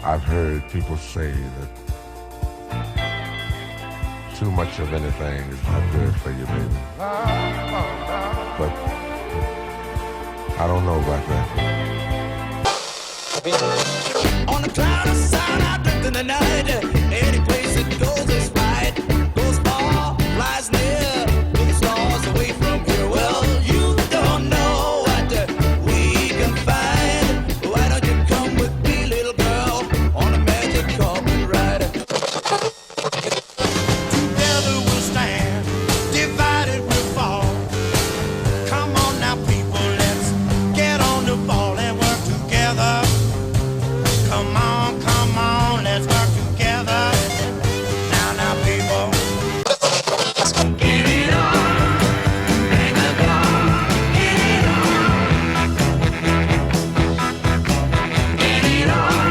I've heard people say that too much of anything is not good for you, baby. But I don't know about that. On the cloudy side, I drift in the night. Any place it goes is right. Goes far, flies near. Look at stars away from here. Well, you don't know what we can find. Why don't you come with me, little girl, on a magic carpet ride? Together we'll stand, divided we'll fall. Come on now, people, let's get on the ball and work together. Come on, let's work together. Now, people. Get it on, hang a gong. Get it on. Get it on,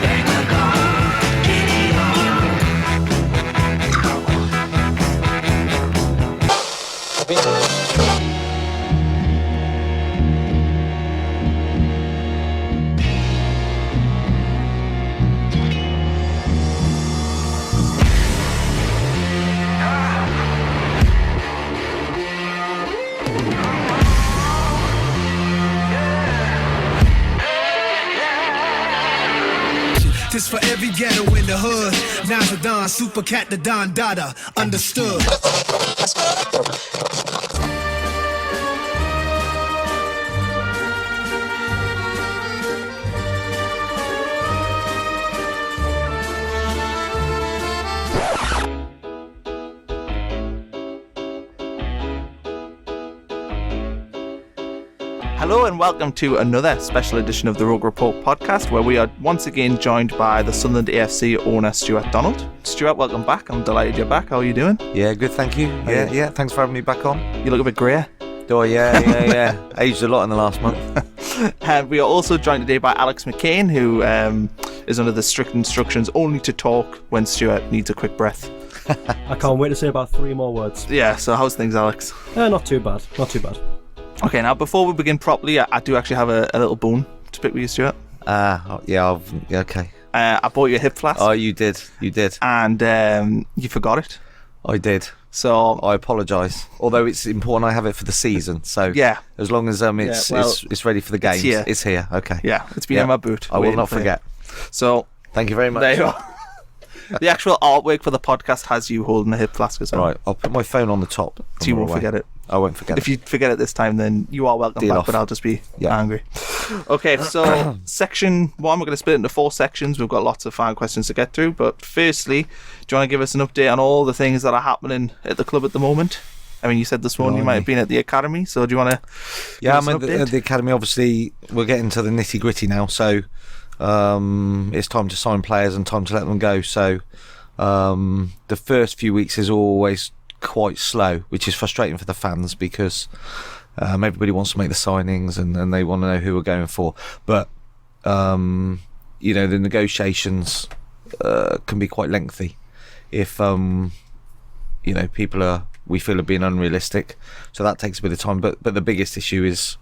hang a gong. Get it This for every ghetto in the hood. Now's the Don, Super Cat, the Don Dada. Understood. Hello and welcome to another special edition of the Roker Rapport Podcast, where we are once again joined by the Sunderland AFC owner Stuart Donald. Stuart, welcome back. I'm delighted you're back. How are you doing? Yeah, good, thank you. Yeah, thanks for having me back on. You look a bit grey. Oh, yeah. Aged a lot in the last month. And we are also joined today by Alex McCain, who is under the strict instructions only to talk when Stuart needs a quick breath. I can't wait to say about 3 more words. Yeah, so how's things, Alex? Not too bad. Okay, now before we begin properly, I do actually have a little bone to pick with you, Stuart. Okay. I bought you a hip flask. Oh, you did. And you forgot it. I did. So I apologise. Although it's important I have it for the season, so yeah. As long as it's ready for the games, it's here. Okay. Yeah, it's been in my boot. I will not forget. So thank you very much. There you are. The actual artwork for the podcast has you holding a hip flask as well. Right, I'll put my phone on the top. So you won't forget it. I won't forget If you forget it this time, then you are welcome back, but I'll just be angry. Okay, so section 1, we're going to split it into 4 sections. We've got lots of fan questions to get through, but firstly, do you want to give us an update on all the things that are happening at the club at the moment? I mean, you said this morning you might have been at the academy, so do you want to give us an update? At the academy, obviously, we're getting to the nitty-gritty now, so it's time to sign players and time to let them go. So the first few weeks is always quite slow, which is frustrating for the fans because everybody wants to make the signings and they want to know who we're going for. But the negotiations can be quite lengthy if people we feel are being unrealistic. So that takes a bit of time. But the biggest issue is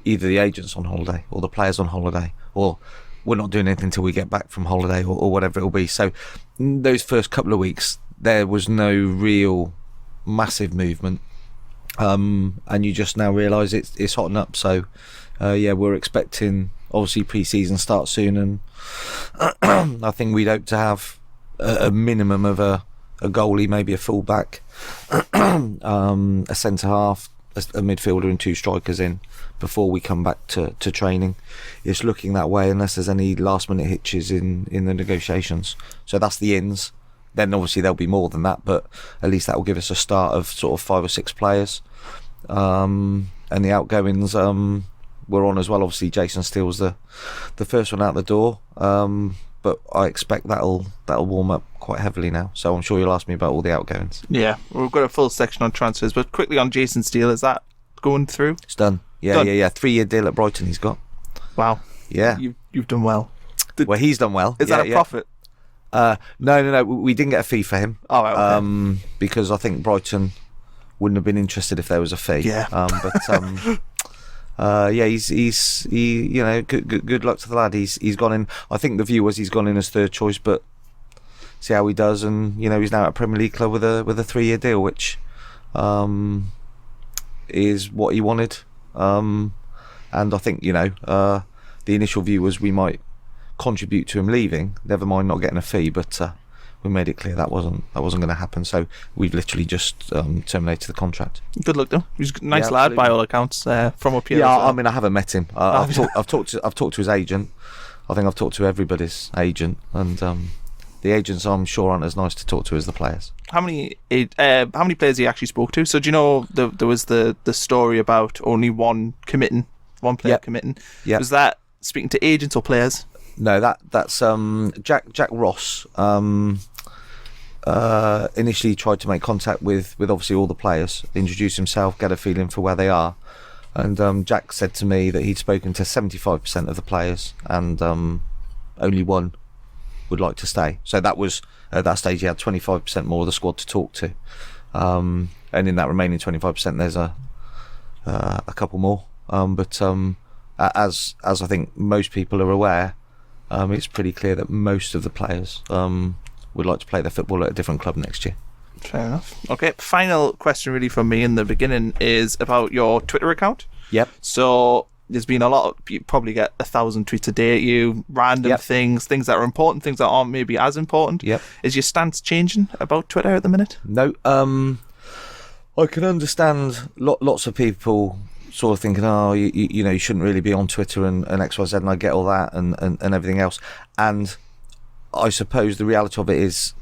either the agent's on holiday or the player's on holiday, or we're not doing anything until we get back from holiday or whatever it will be. So those first couple of weeks there was no real massive movement, and you just now realise it's hotting up. So we're expecting obviously pre-season start soon, and I think we'd hope to have a minimum of a goalie, maybe a full-back, a centre-half, a midfielder and 2 strikers in before we come back to training. It's looking that way unless there's any last-minute hitches in the negotiations. So that's the ins. Then obviously there'll be more than that, but at least that will give us a start of sort of 5 or 6 players. And the outgoings we're on as well. Obviously Jason Steele's the first one out the door, but I expect that'll warm up quite heavily now. So I'm sure you'll ask me about all the outgoings. Yeah, we've got a full section on transfers, but quickly on Jason Steele, is that going through? It's done. Yeah. 3-year deal at Brighton he's got. Wow. Yeah. You've done well. Well, he's done well. Is that a profit? No. We didn't get a fee for him. Oh, right, okay. Because I think Brighton wouldn't have been interested if there was a fee. Yeah. good luck to the lad. He's gone in. I think the view was he's gone in as third choice, but see how he does. And he's now at a Premier League club with a 3-year deal, which is what he wanted. And I think the initial view was we might contribute to him leaving, never mind not getting a fee, but we made it clear that wasn't going to happen. So we've literally just terminated the contract. Good luck though. He's a nice lad by all accounts from up here. Yeah, I mean I haven't met him. I've talked to his agent. I think I've talked to everybody's agent, and the agents I'm sure aren't as nice to talk to as the players. How many players he actually spoke to? So do you know there was the story about only one player committing? Yeah. Was that speaking to agents or players? No, that's Jack Ross initially tried to make contact with obviously all the players, introduce himself, get a feeling for where they are, and Jack said to me that he'd spoken to 75% of the players and only one would like to stay. So that was at that stage he had 25% more of the squad to talk to, and in that remaining 25% there's a couple more, but as I think most people are aware, it's pretty clear that most of the players would like to play their football at a different club next year. Fair enough. Okay, final question really from me in the beginning is about your Twitter account. Yep. So there's been a lot you probably get 1,000 tweets a day at you, random things that are important, things that aren't maybe as important. Yep. Is your stance changing about Twitter at the minute? No. I can understand lots of people sort of thinking, you shouldn't really be on Twitter and XYZ, and I get all that and everything else. And I suppose the reality of it is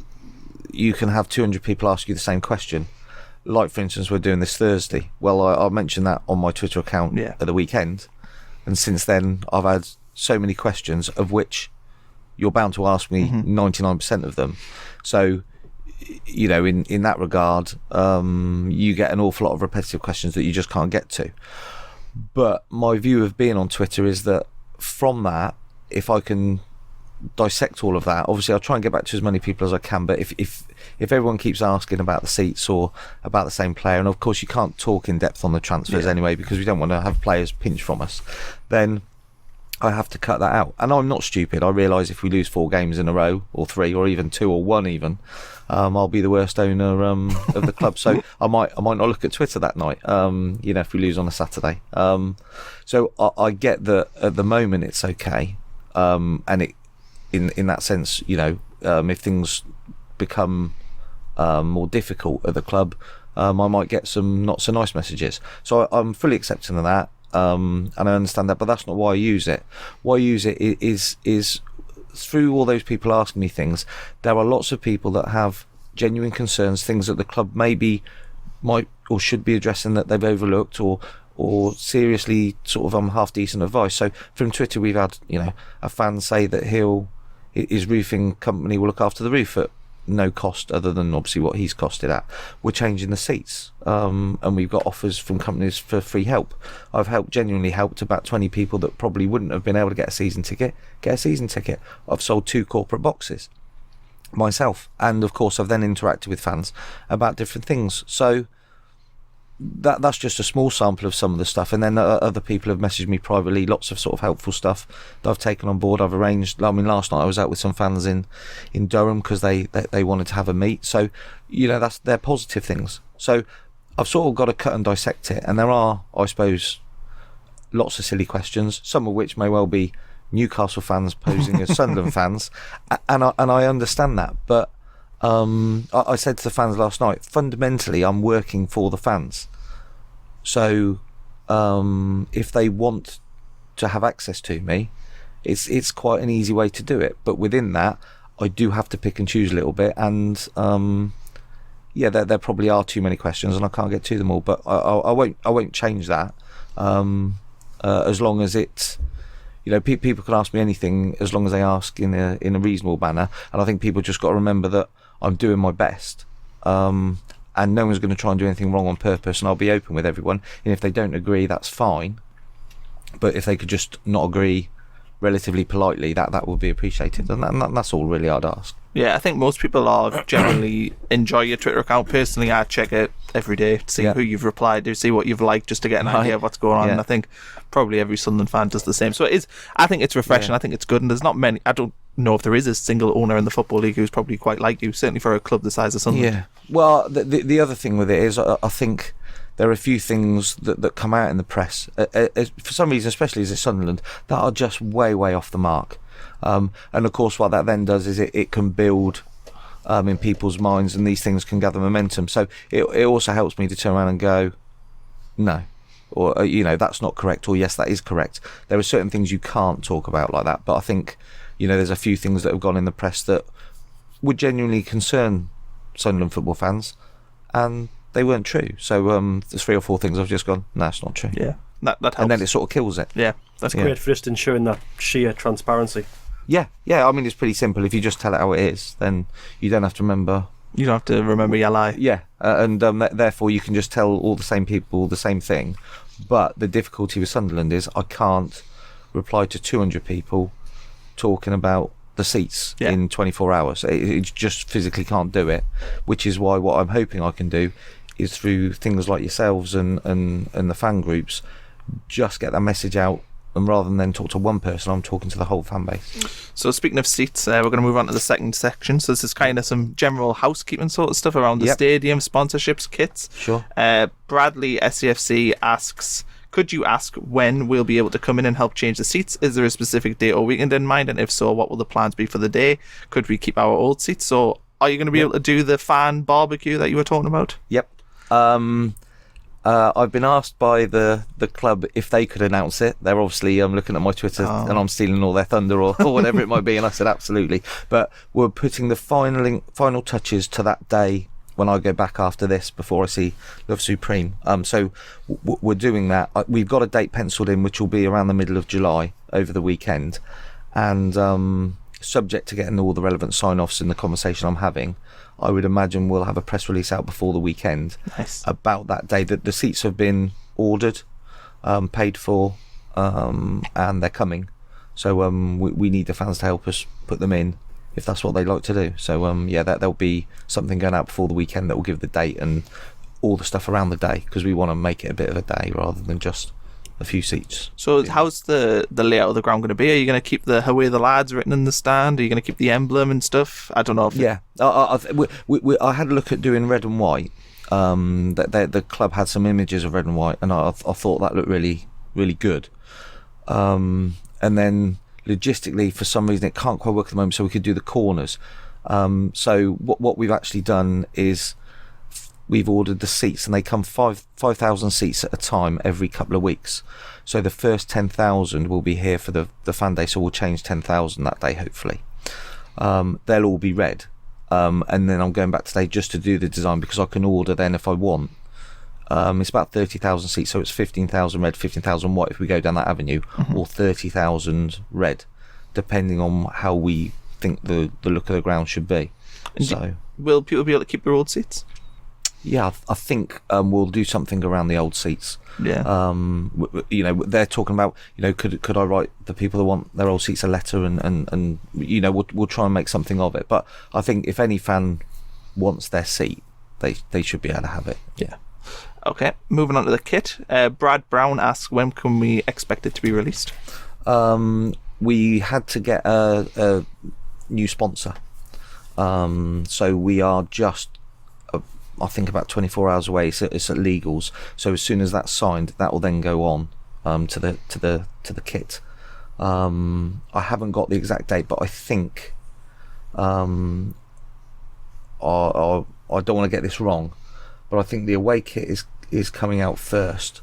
you can have 200 people ask you the same question. Like, for instance, we're doing this Thursday. Well, I mentioned that on my Twitter account at the weekend. And since then, I've had so many questions, of which you're bound to ask me 99% of them. So, in that regard, you get an awful lot of repetitive questions that you just can't get to. But my view of being on Twitter is that from that, if I can dissect all of that, obviously I'll try and get back to as many people as I can, but if everyone keeps asking about the seats or about the same player, and of course you can't talk in depth on the transfers anyway, because we don't want to have players pinch from us, then I have to cut that out. And I'm not stupid. I realise if we lose 4 games in a row, or 3, or even 2 or 1 even, I'll be the worst owner of the club. So I might not look at Twitter that night, if we lose on a Saturday. So I get that at the moment it's okay, and it in that sense, if things become more difficult at the club, I might get some not so nice messages. So I'm fully accepting of that. And I understand that, but that's not why I use it. Why I use it is through all those people asking me things, there are lots of people that have genuine concerns, things that the club maybe might or should be addressing that they've overlooked, or seriously sort of half decent advice. So from Twitter we've had a fan say that his roofing company will look after the roof at no cost other than obviously what he's costed at. We're changing the seats, and we've got offers from companies for free help. I've genuinely helped about 20 people that probably wouldn't have been able to get a season ticket. I've sold 2 corporate boxes myself, and of course I've then interacted with fans about different things. So that's just a small sample of some of the stuff, and then other people have messaged me privately, lots of sort of helpful stuff that I've taken on board. I've arranged, last night I was out with some fans in Durham because they wanted to have a meet. So they're positive things. So I've sort of got to cut and dissect it, and there are, I suppose, lots of silly questions, some of which may well be Newcastle fans posing as Sunderland fans, and I understand that, but I said to the fans last night, fundamentally I'm working for the fans, so if they want to have access to me, it's quite an easy way to do it, but within that I do have to pick and choose a little bit, and there probably are too many questions and I can't get to them all, but I won't change that, as long as it's people can ask me anything as long as they ask in a reasonable manner, and I think people just got to remember that I'm doing my best, and no one's going to try and do anything wrong on purpose, and I'll be open with everyone, and if they don't agree, that's fine, but if they could just not agree relatively politely, that would be appreciated, and that's all really I'd ask. Yeah, I think most people are generally enjoy your Twitter account. Personally, I check it every day to see who you've replied to, see what you've liked, just to get an idea of what's going on. And I think probably every Sunderland fan does the same. So I think it's refreshing. I think it's good, and there's not many. I don't know if there is a single owner in the Football League who's probably quite like you. Certainly for a club the size of Sunderland. Yeah. Well, the other thing with it is, I think there are a few things that come out in the press, for some reason, especially as it's Sunderland, that are just way off the mark. And of course, what that then does is it can build in people's minds, and these things can gather momentum. So it also helps me to turn around and go, no, or that's not correct, or yes, that is correct. There are certain things you can't talk about like that, but I think there's a few things that have gone in the press that would genuinely concern Sunderland football fans, and they weren't true. So there's 3 or 4 things I've just gone, no, it's not true. Yeah, that helps. And then it sort of kills it. Yeah, that's great for just ensuring that sheer transparency. Yeah. I mean, it's pretty simple. If you just tell it how it is, then you don't have to remember. You don't have to remember your lie. Yeah, and therefore you can just tell all the same people the same thing. But the difficulty with Sunderland is I can't reply to 200 people talking about the seats in 24 hours. It just physically can't do it, which is why what I'm hoping I can do is through things like yourselves and the fan groups, just get that message out, and rather than talk to one person, I'm talking to the whole fan base. So speaking of seats, we're going to move on to the second section. So this is kind of some general housekeeping sort of stuff around the stadium, sponsorships, kits. Sure. Bradley, SAFC, asks, could you ask when we'll be able to come in and help change the seats? Is there a specific day or weekend in mind? And if so, what will the plans be for the day? Could we keep our old seats? So are you going to be able to do the fan barbecue that you were talking about? Yep. I've been asked by the club if they could announce it. They're obviously looking at my Twitter and I'm stealing all their thunder or whatever it might be, and I said absolutely. But we're putting the final touches to that day when I go back after this, before I see Love Supreme. So we're doing that. We've got a date penciled in, which will be around the middle of July, over the weekend, and subject to getting all the relevant sign-offs in the conversation I'm having, I would imagine we'll have a press release out before the weekend about that day. That the seats have been ordered, paid for, and they're coming. So we need the fans to help us put them in, if that's what they like to do. So there'll be something going out before the weekend that will give the date and all the stuff around the day, because we want to make it a bit of a day rather than just a few seats. So how's the layout of the ground going to be? Are you going to keep the "Away the Lads" written in the stand? Are you going to keep the emblem and stuff? I don't know. I had a look at doing red and white. The club had some images of red and white, and I thought that looked really, really good. And then logistically, for some reason, it can't quite work at the moment, so we could do the corners. So what we've actually done is we've ordered the seats, and they come 5,000 seats at a time every couple of weeks. So the first 10,000 will be here for the fan day, so we'll change 10,000 that day, hopefully. They'll all be red. And then I'm going back today just to do the design, because I can order then if I want. It's about 30,000 seats, so it's 15,000 red, 15,000 white if we go down that avenue, or 30,000 red, depending on how we think the look of the ground should be. So will people be able to keep their old seats? Yeah, I think we'll do something around the old seats. Yeah. They're talking about, could I write the people that want their old seats a letter, and we'll try and make something of it. But I think if any fan wants their seat, they should be able to have it. Yeah. Okay, moving on to the kit. Brad Brown asks, when can we expect it to be released? We had to get a new sponsor. So we are just, I think, about 24 hours away. It's at legals. So as soon as that's signed, that will then go on to the kit. I haven't got the exact date, but I think I don't want to get this wrong, but I think the away kit is coming out first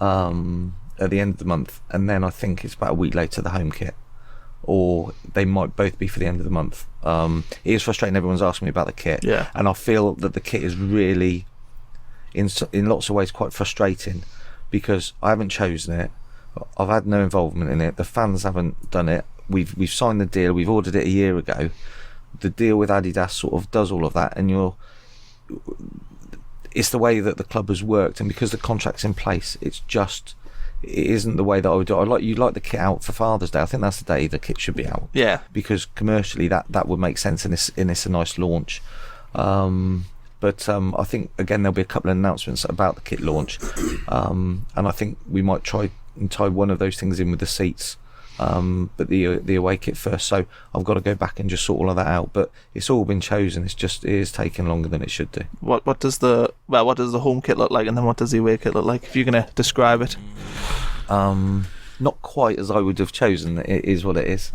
at the end of the month, and then I think it's about a week later the home kit, or they might both be for the end of the month. It is frustrating, everyone's asking me about the kit, and I feel that the kit is really in lots of ways quite frustrating, because I haven't chosen it, I've had no involvement in it, the fans haven't done it, we've signed the deal, we've ordered it a year ago, the deal with Adidas sort of does all of that, and it's the way that the club has worked, and because the contract's in place, it's just it isn't the way that I would do it. You'd like the kit out for Father's Day. I think that's the day the kit should be out. Yeah. Because commercially that would make sense in this a nice launch. But I think again there'll be a couple of announcements about the kit launch, and I think we might try and tie one of those things in with the seats, but the away kit first. So I've got to go back and just sort all of that out. But it's all been chosen. It is taking longer than it should do. What does the home kit look like, and then what does the away kit look like? If you're going to describe it. Not quite as I would have chosen. It is what it is.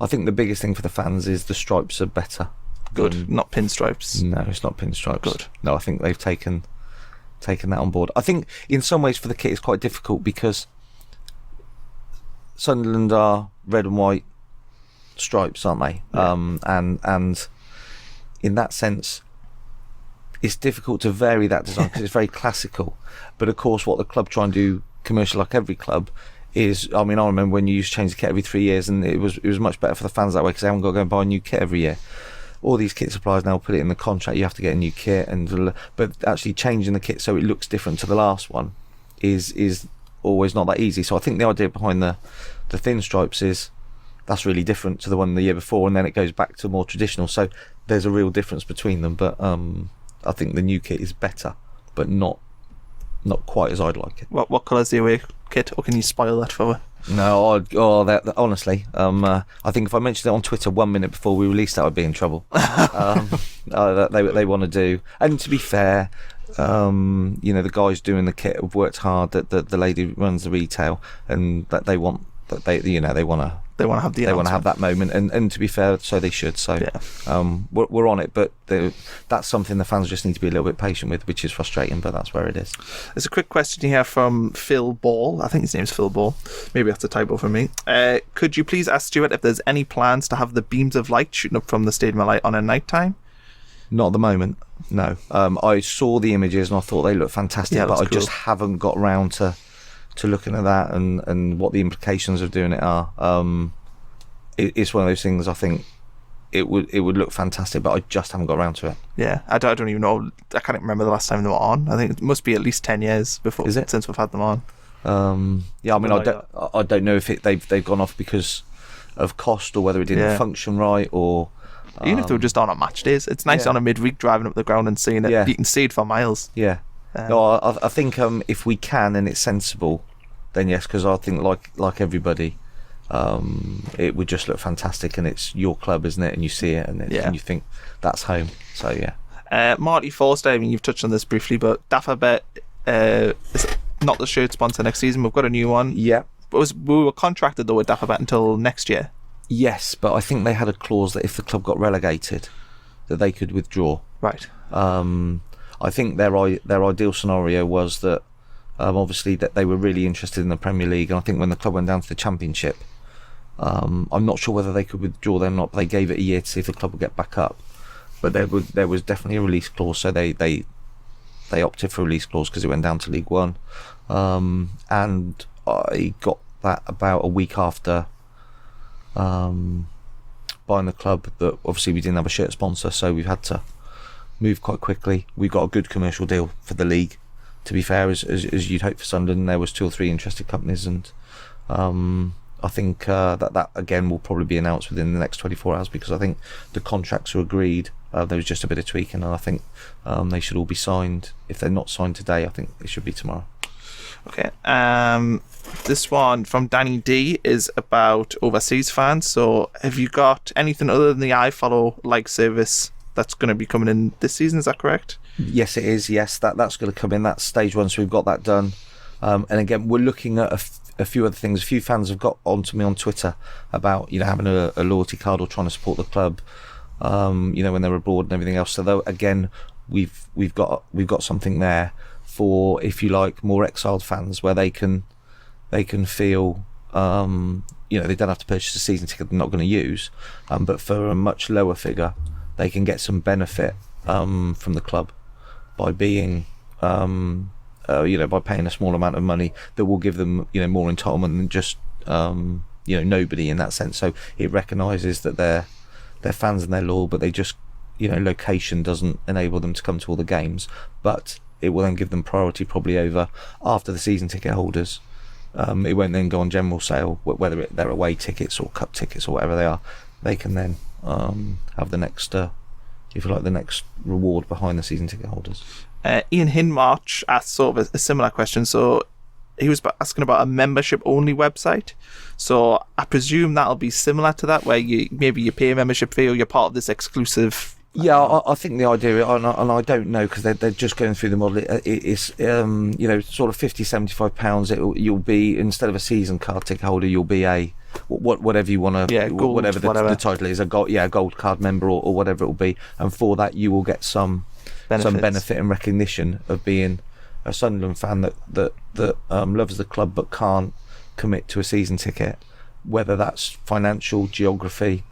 I think the biggest thing for the fans is the stripes are better. Good, not pinstripes. No, it's not pinstripes. Good. No, I think they've taken that on board. I think in some ways for the kit it's quite difficult because Sunderland are red and white stripes, aren't they? Yeah. And in that sense, it's difficult to vary that design because it's very classical. But of course, what the club try and do, commercial like every club, is, I remember when you used to change the kit every 3 years, and it was much better for the fans that way because they haven't got to go and buy a new kit every year. All these kit suppliers now put it in the contract, you have to get a new kit, but actually changing the kit so it looks different to the last one is always not that easy. So I think the idea behind the thin stripes is that's really different to the one the year before, and then it goes back to more traditional. So there's a real difference between them, but I think the new kit is better, but not quite as I'd like it. What colour's the away kit, or can you spoil that for me? No, honestly, I think if I mentioned it on Twitter 1 minute before we released that, I'd be in trouble. They want to do, and to be fair, the guys doing the kit have worked hard. That the lady who runs the retail, and that they want to have that moment, and to be fair, so they should. So yeah. We're on it, but that's something the fans just need to be a little bit patient with, which is frustrating, but that's where it is. There's a quick question here from Phil Ball. I think his name's Phil Ball. Maybe that's a typo for me. Could you please ask Stuart if there's any plans to have the beams of light shooting up from the Stadium of Light on a night time? Not at the moment, no. I saw the images and I thought they looked fantastic, but I just haven't got round to looking at that and what the implications of doing it are. It's one of those things. I think it would look fantastic, but I just haven't got around to it. Yeah, I don't even know. I can't even remember the last time they were on. I think it must be at least 10 years since we've had them on. I don't know if they've gone off because of cost or whether it didn't function right, or even if they were just on match days. It's nice on a midweek driving up the ground and seeing it. Yeah. You can see it for miles. Yeah. No, I think if we can and it's sensible, then yes, because I think like everybody, it would just look fantastic, and it's your club, isn't it? And you see it, and you think that's home. So yeah. Marty Forster, you've touched on this briefly, but Dafabet is not the shirt sponsor next season. We've got a new one. Yeah. We were contracted though with Dafabet until next year. Yes, but I think they had a clause that if the club got relegated, that they could withdraw. Right. I think their ideal scenario was that obviously that they were really interested in the Premier League, and I think when the club went down to the Championship, I'm not sure whether they could withdraw them or not, but they gave it a year to see if the club would get back up. But there was definitely a release clause, so they opted for a release clause because it went down to League One, and I got that about a week after buying the club. That obviously we didn't have a shirt sponsor, so we've had to move quite quickly. We got a good commercial deal for the league, to be fair, as you'd hope for Sunderland. There was 2 or 3 interested companies, and I think that again will probably be announced within the next 24 hours, because I think the contracts are agreed. There was just a bit of tweaking, and I think they should all be signed. If they're not signed today, I think it should be tomorrow. Okay. This one from Danny D is about overseas fans. So have you got anything other than the iFollow like service that's going to be coming in this season? Is that correct? Yes, it is. Yes, that's going to come in. That's stage 1, so we've got that done. And again, we're looking at a few other things. A few fans have got onto me on Twitter about having a loyalty card or trying to support the club, when they're abroad and everything else. So though, again, we've got something there for, if you like, more exiled fans, where they can feel they don't have to purchase a season ticket they're not going to use, but for a much lower figure they can get some benefit from the club by being by paying a small amount of money that will give them more entitlement than just nobody in that sense. So it recognises that they're fans and they're loyal, but they just location doesn't enable them to come to all the games, but it will then give them priority probably over after the season ticket holders. It won't then go on general sale, whether they're away tickets or cup tickets or whatever they are. They can then have the next, if you like, the next reward behind the season ticket holders. Ian Hinmarch asked sort of a similar question. So he was asking about a membership-only website. So I presume that'll be similar to that, where you pay a membership fee or you're part of this exclusive. Yeah, I think the idea, and I don't know because they're just going through the model. It's sort of £50-75. You'll be, instead of a season card ticket holder, you'll be a whatever you want to, gold, whatever the title is, a gold card member or whatever it will be, and for that you will get some benefit and recognition of being a Sunderland fan that loves the club but can't commit to a season ticket, whether that's financial, geography,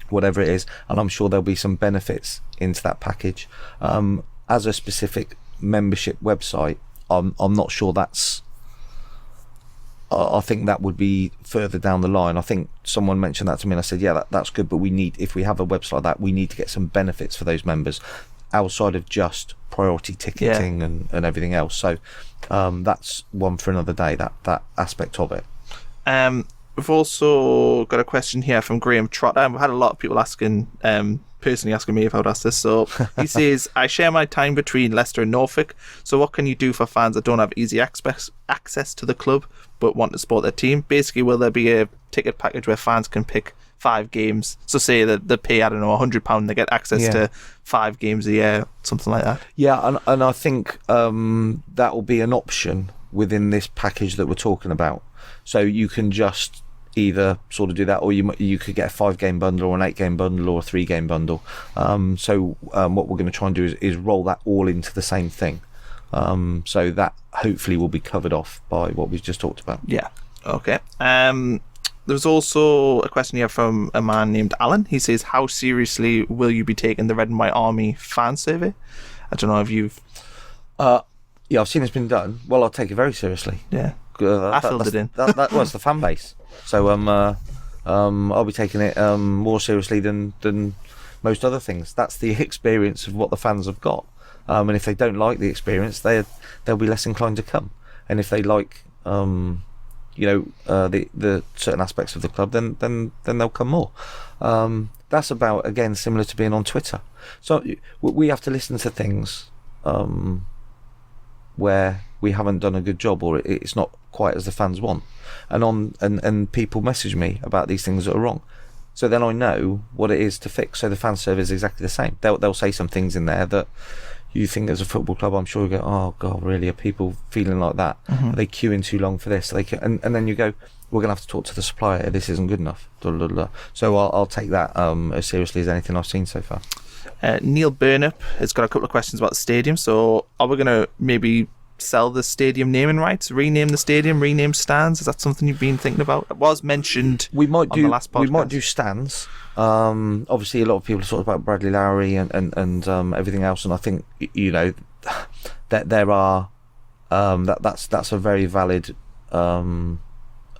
whatever it is, and I'm sure there'll be some benefits into that package. As a specific membership website, I'm not sure that's. I think that would be further down the line. I think someone mentioned that to me, and I said, yeah, that's good, but if we have a website like that, we need to get some benefits for those members outside of just priority ticketing and everything else. So that's one for another day, that aspect of it. We've also got a question here from Graham Trotter. We've had a lot of people personally asking me if I would ask this. So he says, I share my time between Leicester and Norfolk. So what can you do for fans that don't have easy access to the club but want to support their team? Basically, will there be a ticket package where fans can pick 5 games? So say that they pay, I don't know, £100, they get access to 5 games a year, something like that. Yeah, and I think that will be an option within this package that we're talking about. So you can just either sort of do that, or you could get a 5-game bundle or an 8-game bundle or a 3-game bundle. So what we're going to try and do is roll that all into the same thing. So that hopefully will be covered off by what we've just talked about. Yeah. Okay. There's also a question here from a man named Alan. He says, how seriously will you be taking the Red and White Army fan survey? I don't know if you've... Yeah, I've seen it's been done. Well, I'll take it very seriously. Yeah. I filled it in. That was the fan base. So I'll be taking it more seriously than most other things. That's the experience of what the fans have got. And if they don't like the experience, they'll be less inclined to come. And if they like, the certain aspects of the club, then they'll come more. That's about, again, similar to being on Twitter. So we have to listen to things where we haven't done a good job, or it's not quite as the fans want, and people message me about these things that are wrong. So then I know what it is to fix. So the fan survey is exactly the same. They'll say some things in there that you think as a football club, I'm sure you go, oh God, really? Are people feeling like that? Mm-hmm. Are they queuing too long for this? And then you go, we're going to have to talk to the supplier. This isn't good enough. So I'll take that as seriously as anything I've seen so far. Neil Burnup has got a couple of questions about the stadium. So are we going to maybe sell the stadium naming rights, rename the stadium, rename stands? Is that something you've been thinking about? It was mentioned the last podcast. We might do stands. Obviously, a lot of people talk about Bradley Lowry and everything else, and I think that there are that's a very valid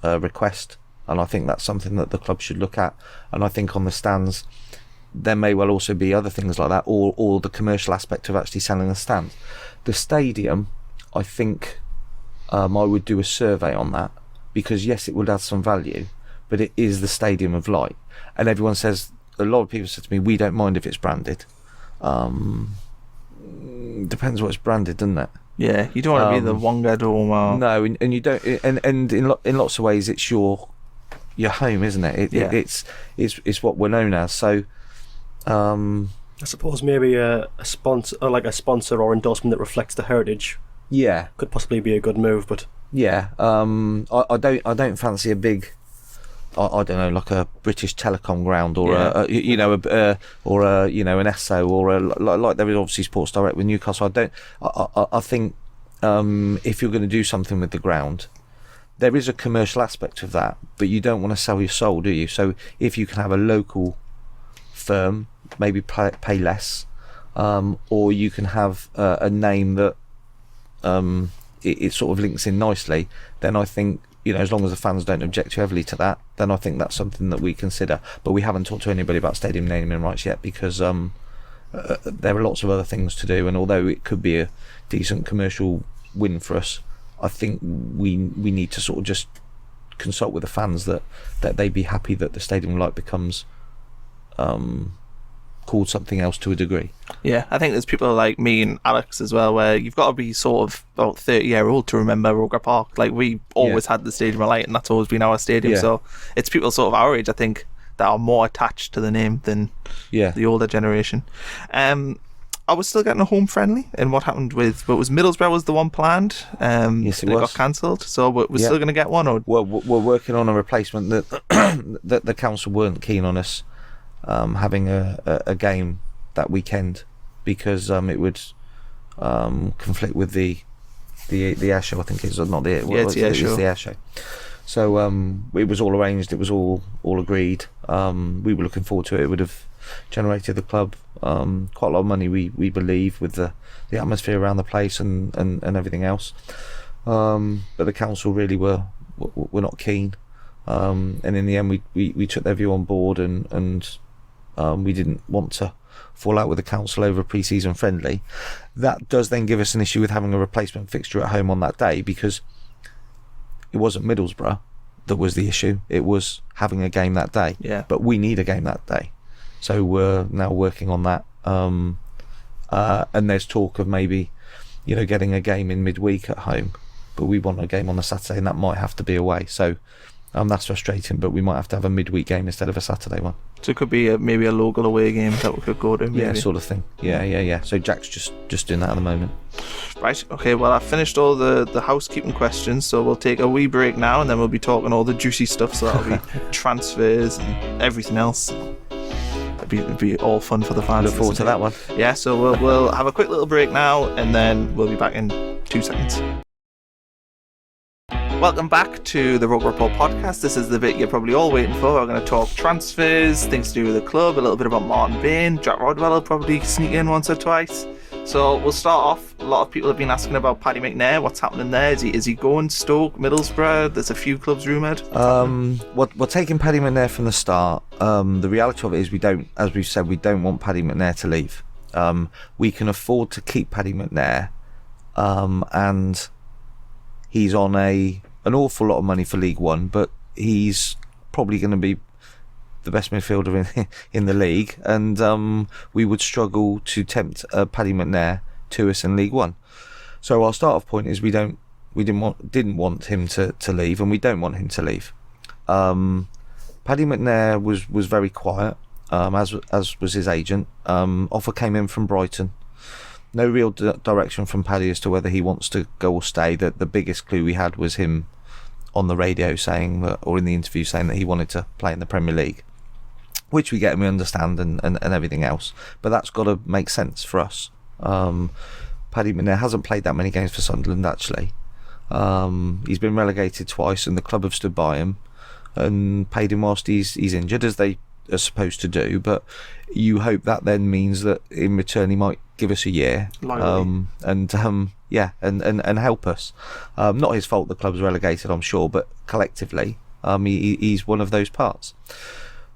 request, and I think that's something that the club should look at. And I think on the stands, there may well also be other things like that, or the commercial aspect of actually selling the stands. The stadium, I think I would do a survey on that, because yes, it would add some value, but it is the Stadium of Light, and everyone says, a lot of people said to me, we don't mind if it's branded. Depends what it's branded, doesn't it? Yeah, you don't want to be the Wonga Dome. No, and you don't, and in lots of ways it's your home, isn't it? It's what we're known as. So I suppose maybe a sponsor, or like a sponsor or endorsement that reflects the heritage. Yeah, could possibly be a good move, but yeah, I don't fancy a big, I don't know, like a British Telecom ground, or an Esso, or like there is obviously Sports Direct with Newcastle. I think if you're going to do something with the ground, there is a commercial aspect of that, but you don't want to sell your soul, do you? So if you can have a local firm, maybe pay less, or you can have a name that it sort of links in nicely, then I think, as long as the fans don't object too heavily to that, then I think that's something that we consider. But we haven't talked to anybody about stadium naming rights yet, because there are lots of other things to do, and although it could be a decent commercial win for us, I think we need to sort of just consult with the fans that they be happy that the stadium light becomes called something else to a degree. Yeah, I think there's people like me and Alex as well, where you've got to be sort of about 30-year-old to remember Roker Park. Like, we always had the stadium light, and that's always been our stadium. Yeah. So it's people sort of our age, I think, that are more attached to the name than the older generation. I was still getting a home friendly, and what happened with, but was Middlesbrough was the one planned? Yes, it was. Got cancelled, so we're still going to get one? Or we're working on a replacement that the council weren't keen on us having a game that weekend, because it would conflict with the air show. I think it's not the it's the air show. It's the air show. So it was all arranged. It was all agreed. We were looking forward to it. It would have generated the club quite a lot of money, we believe, with the atmosphere around the place and everything else. But the council really were not keen. And in the end, we took their view on board, and we didn't want to fall out with the council over a pre-season friendly. That does then give us an issue with having a replacement fixture at home on that day, because it wasn't Middlesbrough that was the issue. It was having a game that day. Yeah. But we need a game that day. So we're now working on that. And there's talk of maybe, getting a game in midweek at home. But we want a game on a Saturday, and that might have to be away. So that's frustrating, but we might have to have a midweek game instead of a Saturday one. So it could be maybe a local away game that we could go to. Maybe. Yeah, sort of thing. Yeah. So Jack's just doing that at the moment. Right, okay, well, I've finished all the housekeeping questions, so we'll take a wee break now, and then we'll be talking all the juicy stuff, so that'll be transfers and everything else. It'd be all fun for the fans. Look forward to that one. Yeah, so we'll have a quick little break now, and then we'll be back in 2 seconds. Welcome back to the Roker Rapport Podcast. This is the bit you're probably all waiting for. We're going to talk transfers, things to do with the club, a little bit about Martin Bain. Jack Rodwell will probably sneak in once or twice. So we'll start off. A lot of people have been asking about Paddy McNair. What's happening there? Is he going? Stoke, Middlesbrough? There's a few clubs rumoured. We're taking Paddy McNair from the start. The reality of it is we don't, as we've said, we don't want Paddy McNair to leave. We can afford to keep Paddy McNair, and he's on an awful lot of money for League One, but he's probably going to be the best midfielder in the league, and we would struggle to tempt Paddy McNair to us in League One. So our start off point is we didn't want him to leave, and we don't want him to leave. Paddy McNair was very quiet, as was his agent. Offer came in from Brighton. No real direction from Paddy as to whether he wants to go or stay. The biggest clue we had was him on the radio saying that, or in the interview saying that he wanted to play in the Premier League, which we get and we understand, and everything else. But that's got to make sense for us. Paddy McNair hasn't played that many games for Sunderland, actually. He's been relegated twice, and the club have stood by him and paid him whilst he's injured, as they are supposed to do. But you hope that then means that in return he might give us a year, and help us. Not his fault the club's relegated, I'm sure, but collectively he's one of those parts.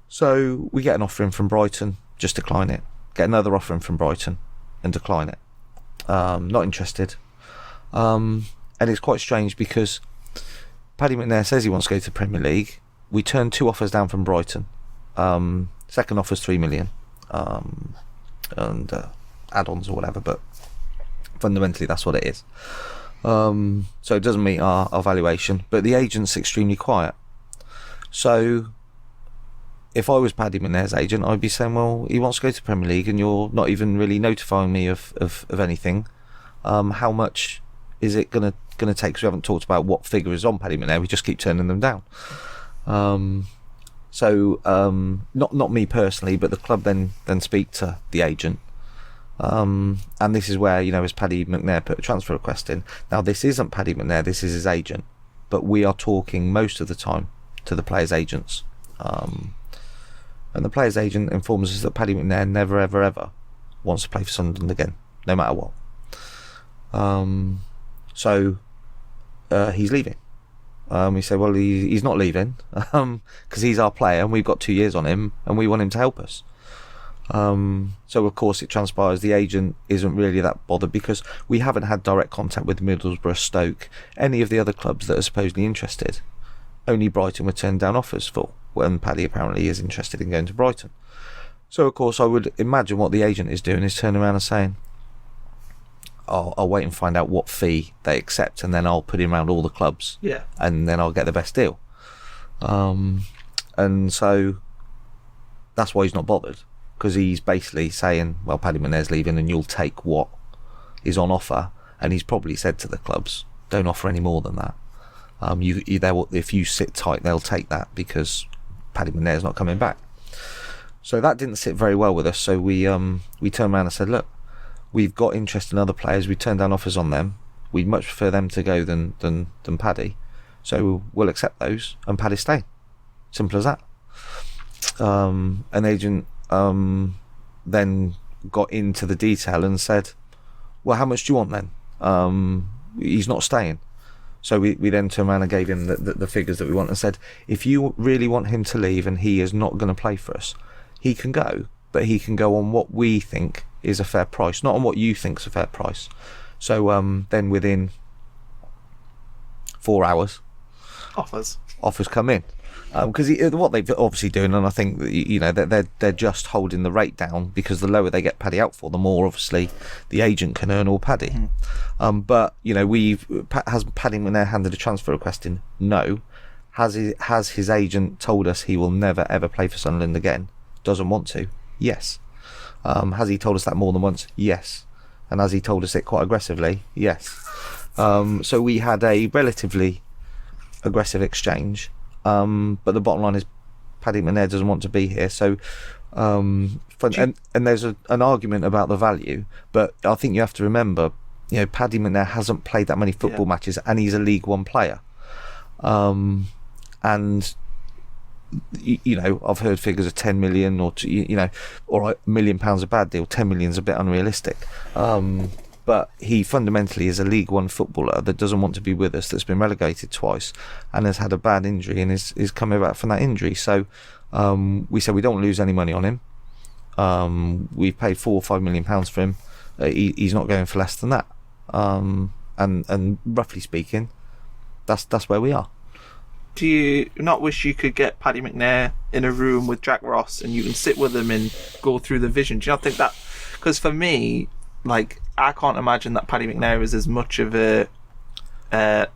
So we get an offer in from Brighton, just decline it. Get another offer in from Brighton and decline it. Not interested. And it's quite strange because Paddy McNair says he wants to go to the Premier League. We turned 2 offers down from Brighton. Second offer's 3 million. And add-ons or whatever, but fundamentally that's what it is. So it doesn't meet our valuation, but the agent's extremely quiet. So if I was Paddy McNair's agent, I'd be saying, well, he wants to go to the Premier League and you're not even really notifying me of anything. How much is it going to take? Because we haven't talked about what figure is on Paddy McNair. We just keep turning them down. Not me personally, but the club then speak to the agent. And this is where, as Paddy McNair put a transfer request in. Now, this isn't Paddy McNair, this is his agent. But we are talking most of the time to the players' agents. And the player's agent informs us that Paddy McNair never, ever, ever wants to play for Sunderland again, no matter what. So he's leaving. We say, well, he's not leaving because he's our player and we've got 2 years on him and we want him to help us. So of course it transpires the agent isn't really that bothered, because we haven't had direct contact with Middlesbrough, Stoke, any of the other clubs that are supposedly interested. Only Brighton were turned down offers for, when Paddy apparently is interested in going to Brighton. So of course I would imagine what the agent is doing is turning around and saying, I'll wait and find out what fee they accept, and then I'll put him around all the clubs, and then I'll get the best deal. And so that's why he's not bothered, because he's basically saying, well, Paddy McNair's leaving and you'll take what is on offer. And he's probably said to the clubs, don't offer any more than that. If you sit tight, they'll take that, because Paddy McNair's not coming back. So that didn't sit very well with us. So we turned around and said, look, we've got interest in other players. We turned down offers on them. We'd much prefer them to go than Paddy. So we'll accept those, and Paddy's staying. Simple as that. An agent then got into the detail and said, well, how much do you want then? He's not staying. So we then turned around and gave him the figures that we want, and said, if you really want him to leave and he is not going to play for us, he can go, but he can go on what we think is a fair price, not on what you think is a fair price. So then within 4 hours, offers come in. Because what they're obviously doing, and I think they're just holding the rate down, because the lower they get Paddy out for, the more obviously the agent can earn all Paddy. But has Paddy McNair handed a transfer request in? No. Has his agent told us he will never ever play for Sunderland again? Doesn't want to? Yes. Has he told us that more than once? Yes. And has he told us it quite aggressively? Yes. So we had a relatively aggressive exchange. But the bottom line is Paddy McNair doesn't want to be here. So and there's an argument about the value, but I think you have to remember, Paddy McNair hasn't played that many football matches, and he's a League One player. And I've heard figures of 10 million or all right, £1 million a bad deal. 10 million is a bit unrealistic. But he fundamentally is a League One footballer that doesn't want to be with us, that's been relegated twice and has had a bad injury and is coming back from that injury. So we said we don't lose any money on him. We've paid £4 or £5 million for him. He's not going for less than that. And roughly speaking, that's where we are. Do you not wish you could get Paddy McNair in a room with Jack Ross and you can sit with him and go through the vision? Do you not think that? Because for me, I can't imagine that Paddy McNair is as much of a it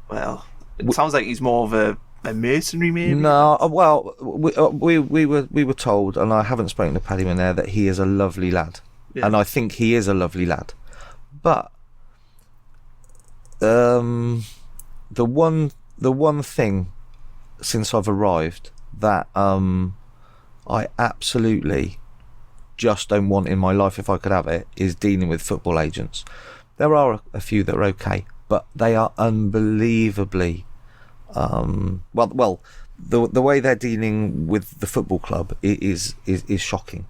sounds like he's more of a mercenary, maybe. No, well, we were told, and I haven't spoken to Paddy McNair, that he is a lovely lad, and I think he is a lovely lad. But the one thing since I've arrived that I absolutely just don't want in my life, if I could have it, is dealing with football agents. There are a few that are okay, but they are unbelievably the way they're dealing with the football club is shocking.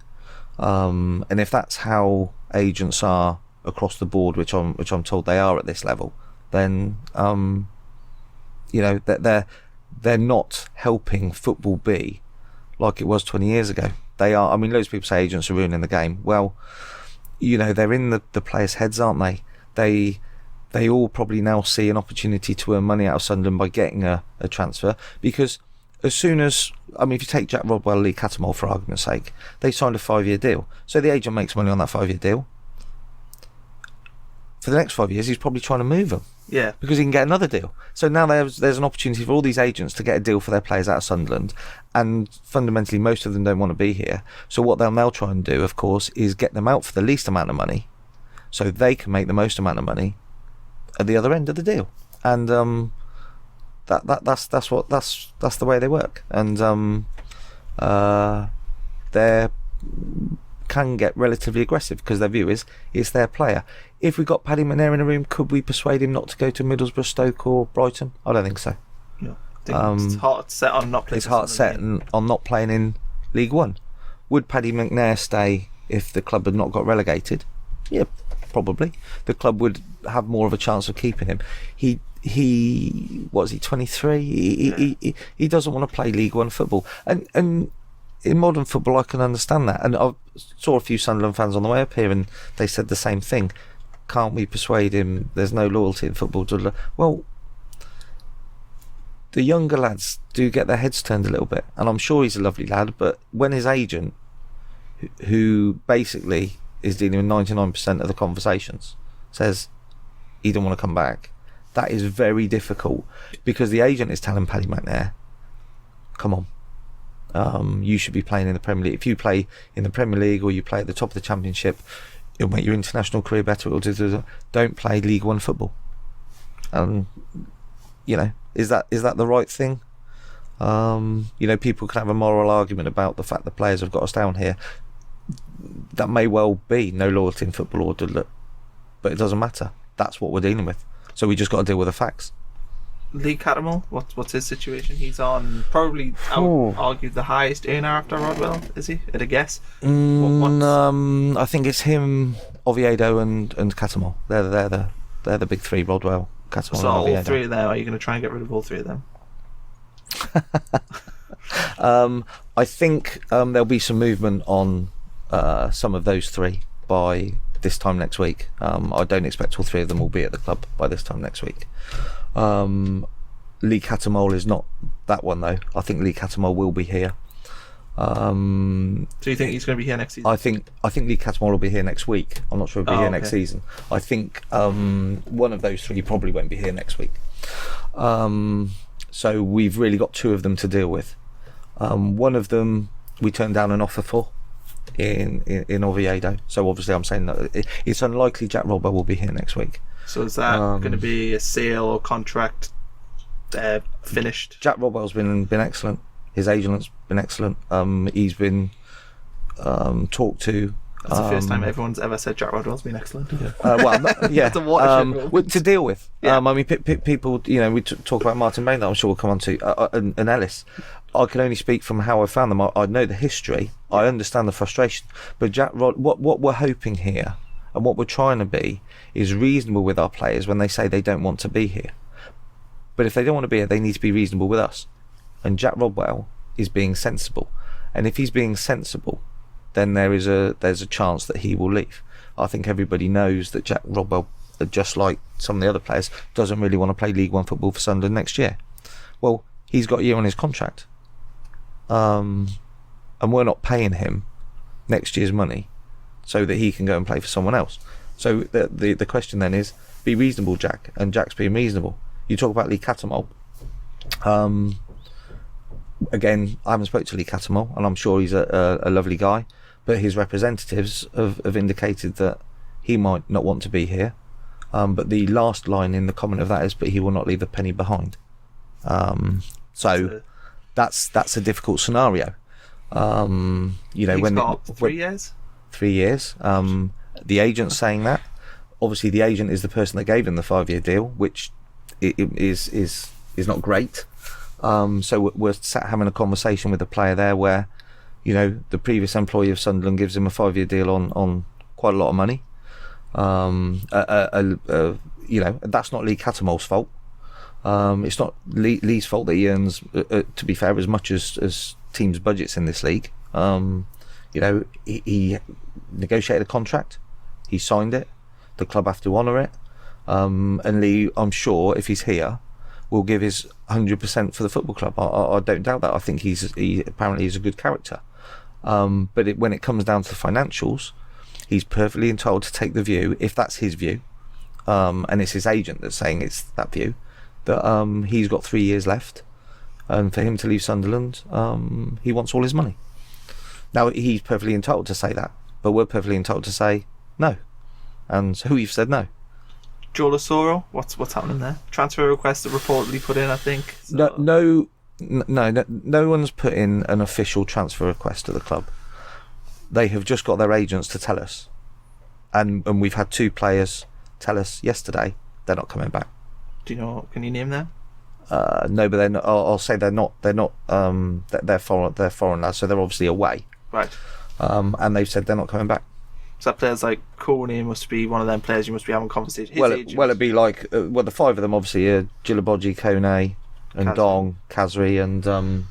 And if that's how agents are across the board, which I'm told they are at this level, then they're not helping football be like it was 20 years ago. They are. I mean, loads of people say agents are ruining the game. Well, they're in the players' heads, aren't they? They all probably now see an opportunity to earn money out of Sunderland by getting a transfer, because as soon as, if you take Jack Rodwell, Lee Cattermole for argument's sake, they signed a 5-year deal. So the agent makes money on that 5-year deal. For the next 5 years, he's probably trying to move them. Yeah. Because he can get another deal. So now there's an opportunity for all these agents to get a deal for their players out of Sunderland, and fundamentally most of them don't want to be here. So what they'll now try and do, of course, is get them out for the least amount of money, so they can make the most amount of money at the other end of the deal. And that's the way they work. And they can get relatively aggressive because their view is it's their player. If we got Paddy McNair in a room, could we persuade him not to go to Middlesbrough, Stoke or Brighton? I don't think so. No, I think it's heart set on not playing. It's heart set on not playing in League One. Would Paddy McNair stay if the club had not got relegated? Yeah, probably. The club would have more of a chance of keeping him. He 23? He doesn't want to play League One football. And in modern football, I can understand that. And I saw a few Sunderland fans on the way up here, and they said the same thing. Can't we persuade him there's no loyalty in football? Well, the younger lads do get their heads turned a little bit, and I'm sure he's a lovely lad, but when his agent, who basically is dealing with 99% of the conversations, says he don't want to come back, that is very difficult, because the agent is telling Paddy McNair, come on, you should be playing in the Premier League. If you play in the Premier League or you play at the top of the Championship, it'll make your international career better. Don't play League One football. You know, is that the right thing? You know, people can have a moral argument about the fact that players have got to stay on here. That may well be no loyalty in football, but it doesn't matter. That's what we're dealing with. So we just got to deal with the facts. Lee Cattermole, what's his situation? He's on probably, I would argue, the highest earner after Rodwell, is he? At a guess? I think it's him, Oviedo, and Cattermole. They're the big three: Rodwell, Cattermole, so and Oviedo. All three of them. Are you going to try and get rid of all three of them? I think there'll be some movement on some of those three by this time next week. I don't expect all three of them will be at the club by this time next week. Lee Cattermole is not that one though. I think Lee Cattermole will be here. So you think he's going to be here next season? I think Lee Cattermole will be here next week. I'm not sure he'll be here next season. I think one of those three probably won't be here next week. So we've really got two of them to deal with. One of them we turned down an offer for in Oviedo. So obviously I'm saying that it's unlikely Jack Rodwell will be here next week. So is that going to be a sale or contract finished? Jack Rodwell's been excellent. His agent's been excellent. He's been talked to. That's the first time everyone's ever said Jack Rodwell's been excellent. Yeah, to deal with. Yeah. I mean, people, you know, we talk about Martin Bain, that I'm sure we'll come on to, and Ellis. I can only speak from how I found them. I know the history. I understand the frustration. But what we're hoping here, and what we're trying to be, is reasonable with our players when they say they don't want to be here. But if they don't want to be here, they need to be reasonable with us. And Jack Rodwell is being sensible. And if he's being sensible, then there's a chance that he will leave. I think everybody knows that Jack Rodwell, just like some of the other players, doesn't really want to play League One football for Sunderland next year. Well, he's got a year on his contract. And we're not paying him next year's money so that he can go and play for someone else. So the question then is, be reasonable, Jack. And Jack's being reasonable. You talk about Lee Cattermole. Again, I haven't spoken to Lee Cattermole, and I'm sure he's a lovely guy, but his representatives have indicated that he might not want to be here. But the last line in the comment of that is, but he will not leave a penny behind. So that's a difficult scenario. You know, he's got 3 years. 3 years. The agent's saying that. Obviously, the agent is the person that gave him the 5-year deal, which is not great. So we're sat having a conversation with the player there where, you know, the previous employee of Sunderland gives him a 5-year deal on quite a lot of money. You know, that's not Lee Cattermole's fault. It's not Lee's fault that he earns, to be fair, as much as teams' budgets in this league. You know, he negotiated a contract, he signed it, the club have to honour it, and Lee, I'm sure, if he's here, will give his 100% for the football club. I don't doubt that. I think he apparently is a good character. But when it comes down to the financials, he's perfectly entitled to take the view, if that's his view, and it's his agent that's saying it's that view, that he's got 3 years left, and for him to leave Sunderland, he wants all his money. Now, he's perfectly entitled to say that, but we're perfectly entitled to say no. And so we've said no. Joel Osoro, what's happening there? Transfer request that reportedly put in, I think. So. No one's put in an official transfer request to the club. They have just got their agents to tell us, and we've had 2 players tell us yesterday they're not coming back. Do you know? Can you name them? No, but they're not, I'll say they're not. They're foreign lads, so they're obviously away. Right. And they've said they're not coming back. So players like Corney must be one of them players you must be having conversations. It'd be like the 5 of them obviously are Gilaboji, Kone, and Kazri. Dong, Kazri, and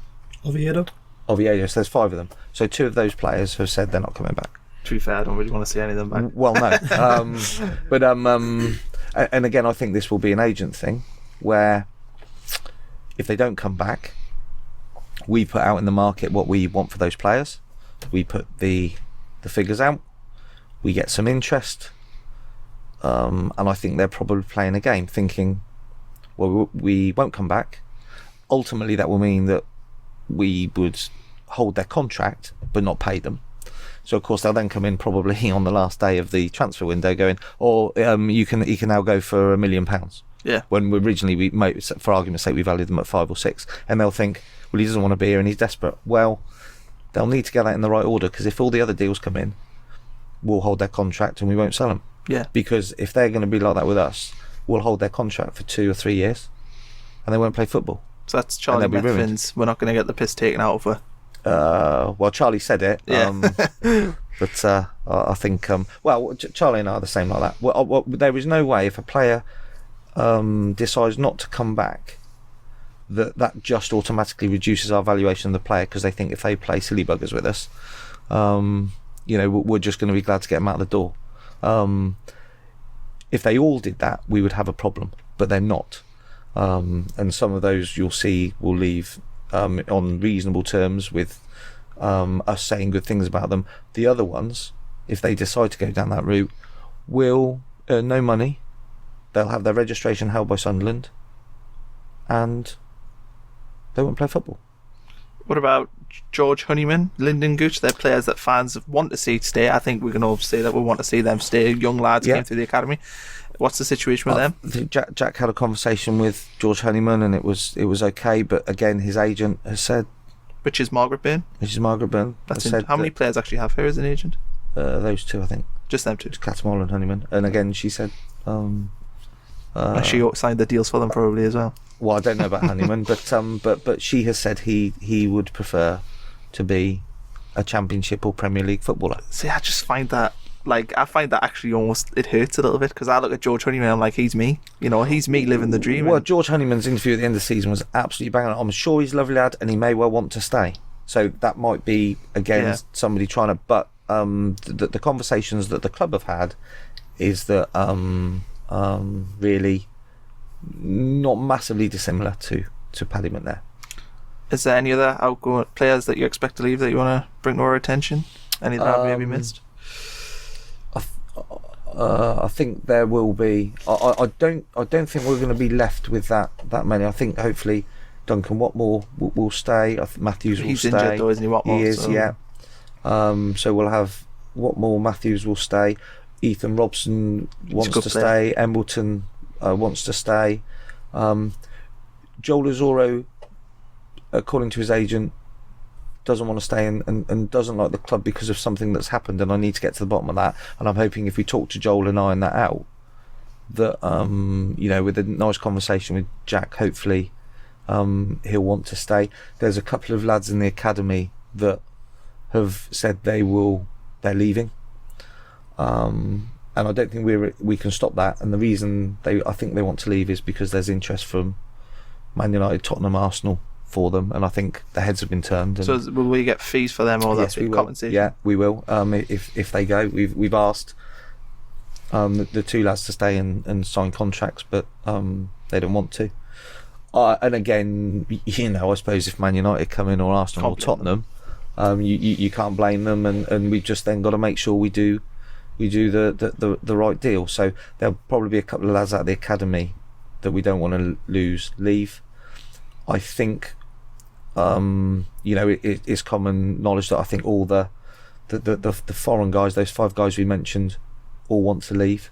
Oviedo. Oviedo. So there's 5 of them. So 2 of those players have said they're not coming back. To be fair, I don't really want to see any of them back. Well, no. But and again, I think this will be an agent thing, where if they don't come back, we put out in the market what we want for those players. We put the figures out. We get some interest, and I think they're probably playing a game, thinking, well, we won't come back. Ultimately, that will mean that we would hold their contract but not pay them. So of course they'll then come in probably on the last day of the transfer window, going, you can now go for £1 million. Yeah. When originally for argument's sake, we valued them at 5 or 6, and they'll think, well, he doesn't want to be here and he's desperate. Well, they'll need to get that in the right order, because if all the other deals come in, we'll hold their contract and we won't sell them. Yeah. Because if they're going to be like that with us, we'll hold their contract for 2 or 3 years, and they won't play football. So that's Charlie Methvin's. We're not going to get the piss taken out of her. Well, Charlie said it. Yeah. But I think Charlie and I are the same like that. Well, there is no way, if a player decides not to come back, that just automatically reduces our valuation of the player, because they think if they play silly buggers with us, we're just going to be glad to get them out of the door. If they all did that, we would have a problem, but they're not. And some of those you'll see will leave on reasonable terms, with us saying good things about them. The other ones, if they decide to go down that route, will earn no money. They'll have their registration held by Sunderland, and they won't play football. What about George Honeyman, Lyndon Gooch? They're players that fans want to see stay. I think we can all say that we want to see them stay. Young lads came through the academy. What's the situation with them? Jack had a conversation with George Honeyman, and it was okay. But again, his agent has said, which is Margaret Byrne. How many players actually have her as an agent? Those 2, I think. Just them 2. Catmull and Honeyman. And again, she said, she signed the deals for them probably as well. Well, I don't know about Honeyman, but she has said he would prefer to be a Championship or Premier League footballer. See, I just find that, actually almost, it hurts a little bit, because I look at George Honeyman and I'm like, he's me. He's me living the dream. Well, George Honeyman's interview at the end of the season was absolutely banging on. I'm sure he's a lovely lad, and he may well want to stay. So that might be, again, somebody trying to... But the conversations that the club have had is that really not massively dissimilar to Paddy McNair. Is there any other outgoing players that you expect to leave that you want to bring to our attention? Any that I've maybe missed? I think there will be. I don't think we're going to be left with that many. I think hopefully Duncan Watmore will stay. I think Matthews will stay. He's injured though, isn't he, Watmore? He is, so. Yeah. So we'll have Watmore, Matthews will stay. Ethan Robson wants to stay. Embleton wants to stay. Joel Azoro, according to his agent, doesn't want to stay and doesn't like the club because of something that's happened, and I need to get to the bottom of that. And I'm hoping if we talk to Joel and iron that out, that with a nice conversation with Jack, hopefully he'll want to stay. There's a couple of lads in the academy that have said they're leaving, and I don't think we can stop that. And the reason I think they want to leave is because there's interest from Man United, Tottenham, Arsenal for them, and I think the heads have been turned. So will we get fees for them, or yes, that's compensation? Yeah, we will. If they go, we've asked the 2 lads to stay and sign contracts, but they don't want to. And again, I suppose if Man United come in, or Arsenal, or Tottenham, you can't blame them, and we've just then got to make sure we do the right deal. So there'll probably be a couple of lads out of the academy that we don't want to leave. I think it's common knowledge that I think all the foreign guys, those 5 guys we mentioned, all want to leave.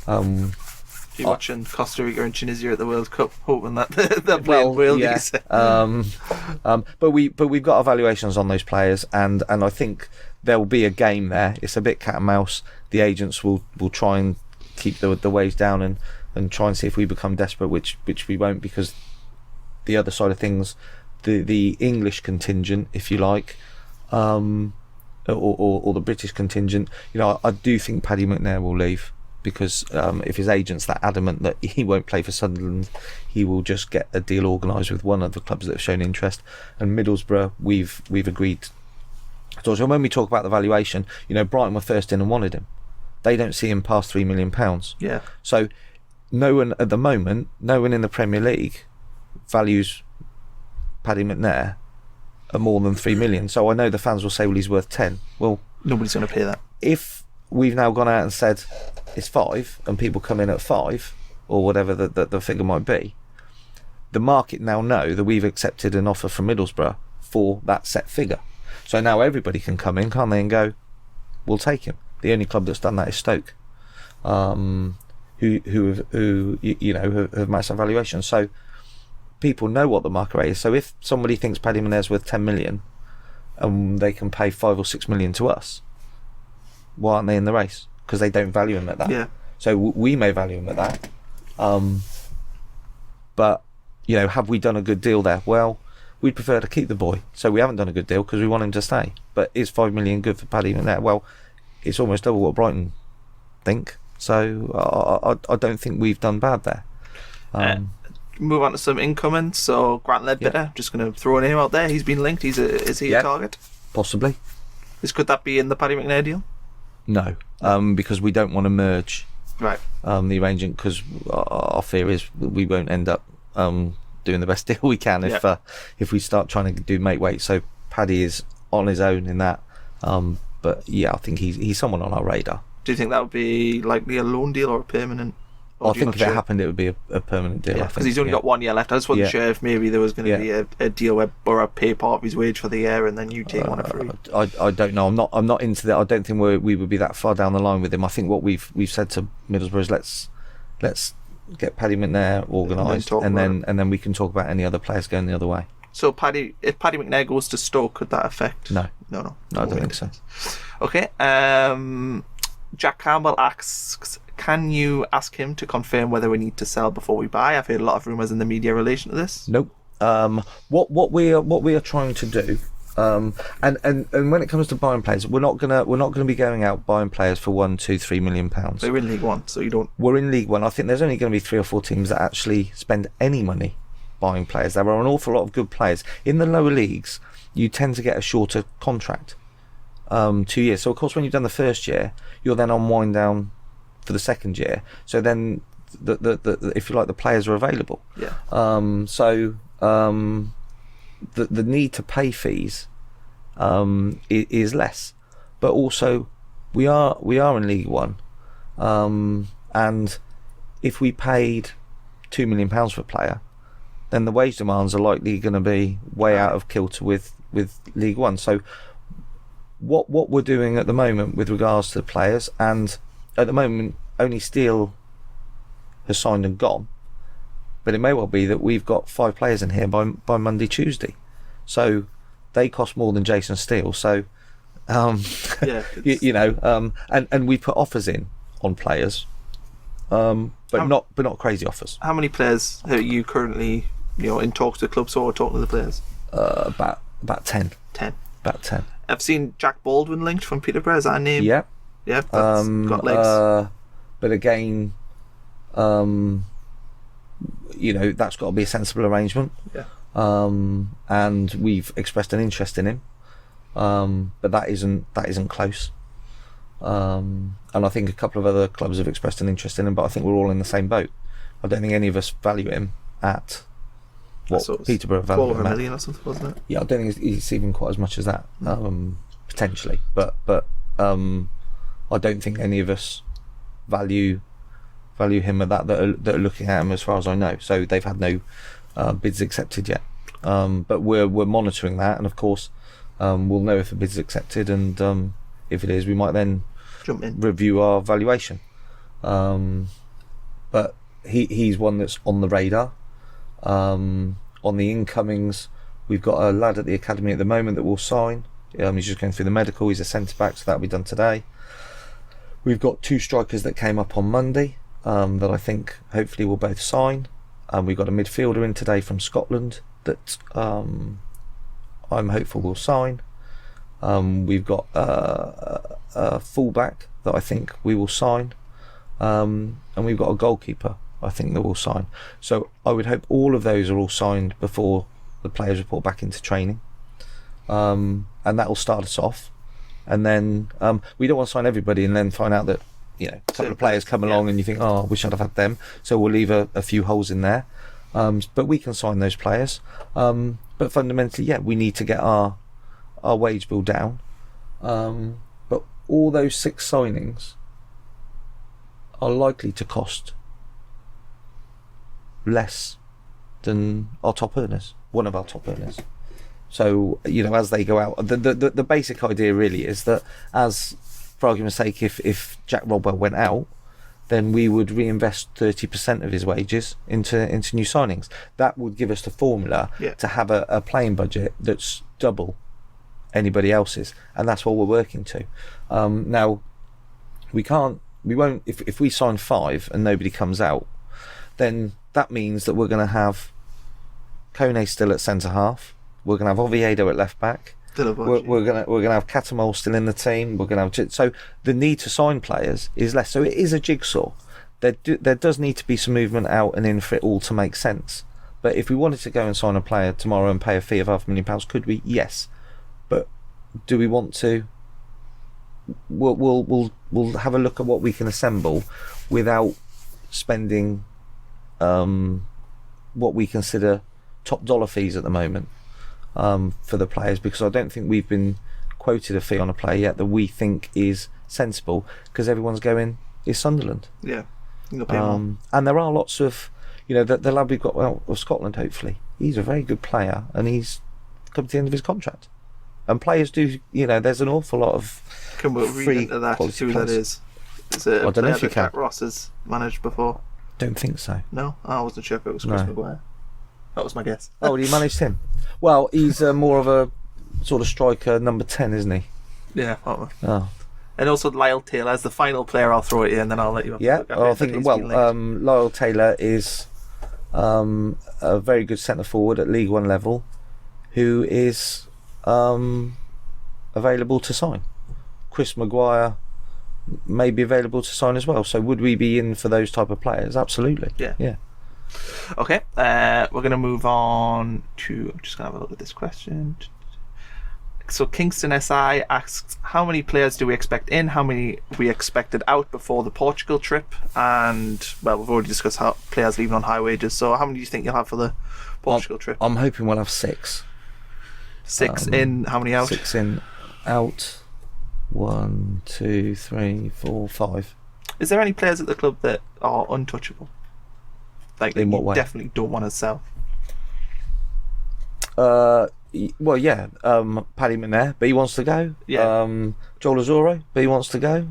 You're watching Costa Rica and Tunisia at the World Cup, hoping that they're playing worldies. Yeah. But we've got evaluations on those players, and I think there will be a game there. It's a bit cat and mouse. The agents will try and keep the waves down and try and see if we become desperate, which we won't, because the other side of things, the English contingent, if you like, or the British contingent, I do think Paddy McNair will leave, because if his agent's that adamant that he won't play for Sunderland, he will just get a deal organised with one of the clubs that have shown interest. And Middlesbrough, we've agreed. So when we talk about the valuation, Brighton were first in and wanted him. They don't see him past £3 million. Yeah. So no one at the moment, no one in the Premier League values Paddy McNair at more than 3 million. So I know the fans will say, well, he's worth 10. Well, nobody's going to pay that. If we've now gone out and said it's 5 and people come in at 5 or whatever the figure might be, the market now know that we've accepted an offer from Middlesbrough for that set figure. So now everybody can come in, can't they, and go, we'll take him. The only club that's done that is Stoke, who have matched that valuation. So people know what the market rate is. So if somebody thinks Paddy Manaire's worth 10 million and they can pay 5 or 6 million to us, why aren't they in the race? Because they don't value him at that. Yeah. So we may value him at that. But have we done a good deal there? Well, we'd prefer to keep the boy, so we haven't done a good deal because we want him to stay. But is 5 million good for Paddy McNair? Well, it's almost double what Brighton think, so I don't think we've done bad there. Move on to some incoming. So Grant Ledbetter, just going to throw a name out there. He's been linked. Is he a target? Possibly. Could that be in the Paddy McNair deal? No, because we don't want to merge the arrangement, because our fear is we won't end up doing the best deal we can if we start trying to do make weight. So Paddy is on his own in that, but I think he's someone on our radar. Do you think that would be likely a loan deal or a permanent? I think if it happened, it would be a permanent deal. Because he's only got 1 year left. I just wasn't sure if maybe there was going to be a deal where Borough pay part of his wage for the year and then you take on it free. I don't know. I'm not into that. I don't think we would be that far down the line with him. I think what we've said to Middlesbrough is let's get Paddy McNair organised, and then we can talk about any other players going the other way. So if Paddy McNair goes to Stoke, could that affect? No, I don't think so. Okay. Jack Campbell asks, can you ask him to confirm whether we need to sell before we buy? I've heard a lot of rumours in the media in relation to this. Nope. What we are trying to do, and when it comes to buying players, we're not gonna be going out buying players for £1, £2, £3 million. But we're in League One, so you don't. We're in League One. I think there's only going to be 3 or 4 teams that actually spend any money buying players. There are an awful lot of good players in the lower leagues. You tend to get a shorter contract, 2 years. So of course, when you've done the first year, you're then on wind down for the second year. So then, the if you like, the players are available. Yeah. The need to pay fees is less, but also we are in League One, and if we paid £2 million for a player, then the wage demands are likely going to be way out of kilter with League One. So what we're doing at the moment with regards to the players, and at the moment only Steele has signed and gone, but it may well be that we've got 5 players in here by Monday, Tuesday, so they cost more than Jason Steele. So and we put offers in on players, but not crazy offers. How many players are you currently in talks to clubs or talking to the players? About 10. About 10. I've seen Jack Baldwin linked from Peterborough. Is that a name? Yeah. Yeah, that's got legs. But again, that's got to be a sensible arrangement. Yeah. And we've expressed an interest in him, but that isn't close. And I think a couple of other clubs have expressed an interest in him, but I think we're all in the same boat. I don't think any of us value him at what Peterborough value him at. $250,000 or something, wasn't it? Yeah, I don't think it's even quite as much as that, potentially. But I don't think any of us value him at that are looking at him, as far as I know. So they've had no bids accepted yet. But we're monitoring that, and of course we'll know if a bid's accepted, and if it is, we might then jump in, review our valuation. But he's one that's on the radar. On the incomings, we've got a lad at the academy at the moment that will sign. He's just going through the medical. He's a centre back, so that'll be done today. We've got 2 strikers that came up on Monday that I think hopefully will both sign. We've got a midfielder in today from Scotland that I'm hopeful will sign. We've got a fullback that I think we will sign. and we've got a goalkeeper, I think, that will sign. So I would hope all of those are all signed before the players report back into training, and that will start us off. And then we don't want to sign everybody and then find out that, you know, a couple of players come along and you think, oh, I wish I'd have had them. So we'll leave a few holes in there. But we can sign those players. But fundamentally, yeah, we need to get our wage bill down. But all those 6 signings are likely to cost less than our top earners, one of our top earners. So, you know, as they go out, the basic idea really is that, as for argument's sake, if Jack Rodwell went out, then we would reinvest 30% of his wages into new signings. That would give us the formula to have a playing budget that's double anybody else's, and that's what we're working to. Now, we won't. If we sign 5 and nobody comes out, then that means that we're going to have Kone still at centre half. We're going to have Oviedo at left back. We're going to have Catamol still in the team. We're going to have so the need to sign players is less. So it is a jigsaw. There does need to be some movement out and in for it all to make sense. But if we wanted to go and sign a player tomorrow and pay a fee of £500,000, could we? Yes. But do we want to? We'll have a look at what we can assemble without spending what we consider top dollar fees at the moment. For the players, because I don't think we've been quoted a fee on a player yet that we think is sensible, because everyone's going, is Sunderland. Yeah. And there are lots of, you know, the lad we've got out of Scotland, hopefully, he's a very good player and he's come to the end of his contract. And players do, you know, there's an awful lot of Can we read into that who that is? Is it a player that Jack Ross has managed before? Don't think so. No? I wasn't sure if it was Chris Maguire. That was my guess. Oh, he managed him? Well, he's more of a sort of striker, number 10, isn't he? Yeah. Oh. And also Lyle Taylor as the final player. I'll throw it in, and then I'll let you have yeah, a look at it. I think, Lyle Taylor is a very good centre forward at League One level who is available to sign. Chris Maguire may be available to sign as well. So would we be in for those type of players? Absolutely. Yeah. Okay, we're going to move on to... I'm just going to have a look at this question. So Kingston SI asks, how many players do we expect in? How many we expected out before the Portugal trip? And, well, we've already discussed how players leaving on high wages. So how many do you think you'll have for the Portugal trip? I'm hoping we'll have 6. 6 in, how many out? 6 in, out. 1, 2, 3, 4, 5. Is there any players at the club that are untouchable? Like, in what you way? Definitely don't want to sell. Well, yeah. Paddy McNair, but he wants to go. Yeah. Joel Azoro, but he wants to go.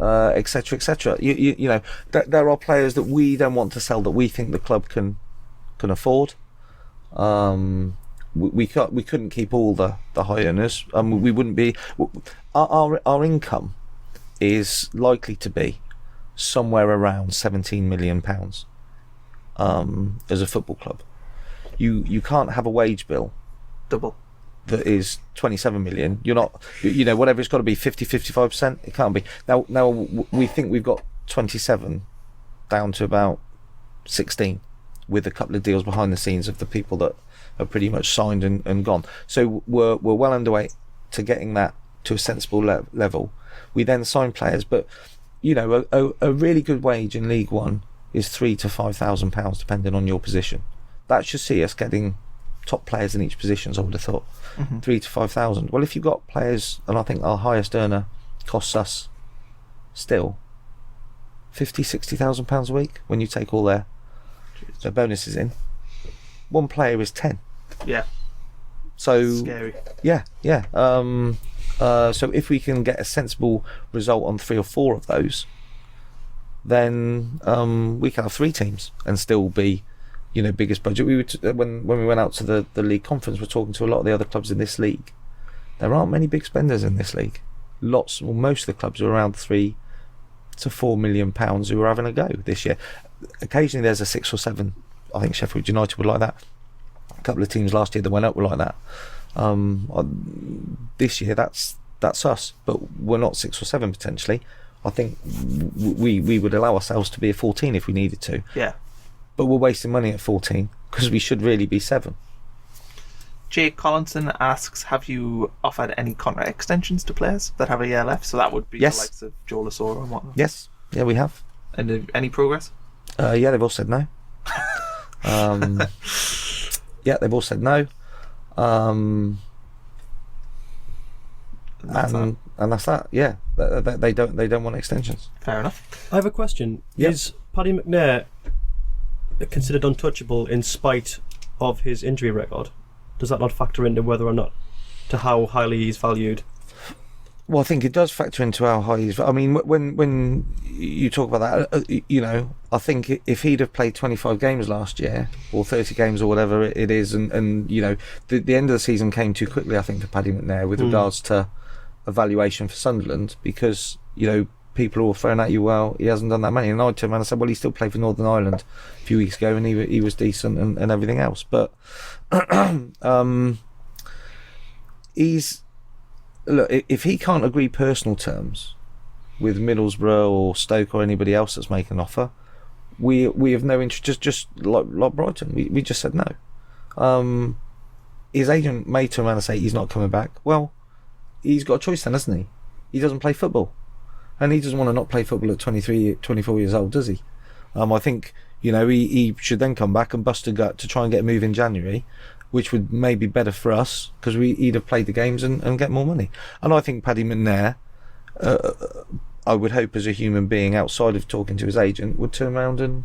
Etc. Etc. You know, there are players that we don't want to sell that we think the club can afford. We couldn't keep all the high earners. We wouldn't be. Our income is likely to be somewhere around £17 million as a football club. You can't have a wage bill Double that is 27 million. You're not, you know, whatever, it's got to be 50-55%. It can't be. Now we think we've got 27 down to about 16 with a couple of deals behind the scenes of the people that are pretty much signed and gone. So we're well underway to getting that to a sensible level. We then sign players, but you know, a really good wage in League One is £3,000 to £5,000 depending on your position. That should see us getting top players in each position, I would have thought. 3,000 to 5,000. Well, if you've got players, and I think our highest earner costs us still £50,000-60,000 a week when you take all their bonuses in. One player is 10. Yeah. So scary. Yeah. So if we can get a sensible result on 3 or 4 of those, then we can have 3 teams and still be, you know, biggest budget. We were when we went out to the league conference, we're talking to a lot of the other clubs in this league. There aren't many big spenders in this league. Most of the clubs are around £3 to £4 million who are having a go this year. Occasionally there's a 6 or 7. I think Sheffield United were like that. A couple of teams last year that went up were like that. This year that's us, but we're not 6 or 7 potentially. I think we would allow ourselves to be a 14 if we needed to. Yeah. But we're wasting money at 14 because we should really be 7. Jake Collinson asks, have you offered any contract extensions to players that have a year left? So that would be Yes. the likes of Joe Lasora and whatnot. Yes. Yeah, we have. And any progress? Yeah, they've all said no. Yeah, they've all said no. And that's that. Yeah, they don't want extensions. Fair enough. I have a question. Yep. Is Paddy McNair considered untouchable in spite of his injury record? Does that not factor into whether or not to how highly he's valued? Well, I think it does factor into how high he's. I mean, when you talk about that, you know, I think if he'd have played 25 games last year or 30 games or whatever it is, and you know, the end of the season came too quickly, I think, for Paddy McNair with regards to evaluation for Sunderland, because you know people are all throwing at you, well, he hasn't done that many, and I turned around and said, well, he still played for Northern Ireland a few weeks ago, and he was decent and everything else, but he's. Look, if he can't agree personal terms with Middlesbrough or Stoke or anybody else that's making an offer, we have no interest. Just like Brighton, we just said no. His agent may turn around and say he's not coming back. Well, he's got a choice then, hasn't he? He doesn't play football, and he doesn't want to not play football at 23, 24 years old, does he? I think, you know, he should then come back and bust a gut to try and get a move in January, which would maybe be better for us because he'd have played the games and get more money. And I think Paddy McNair, I would hope as a human being outside of talking to his agent, would turn around and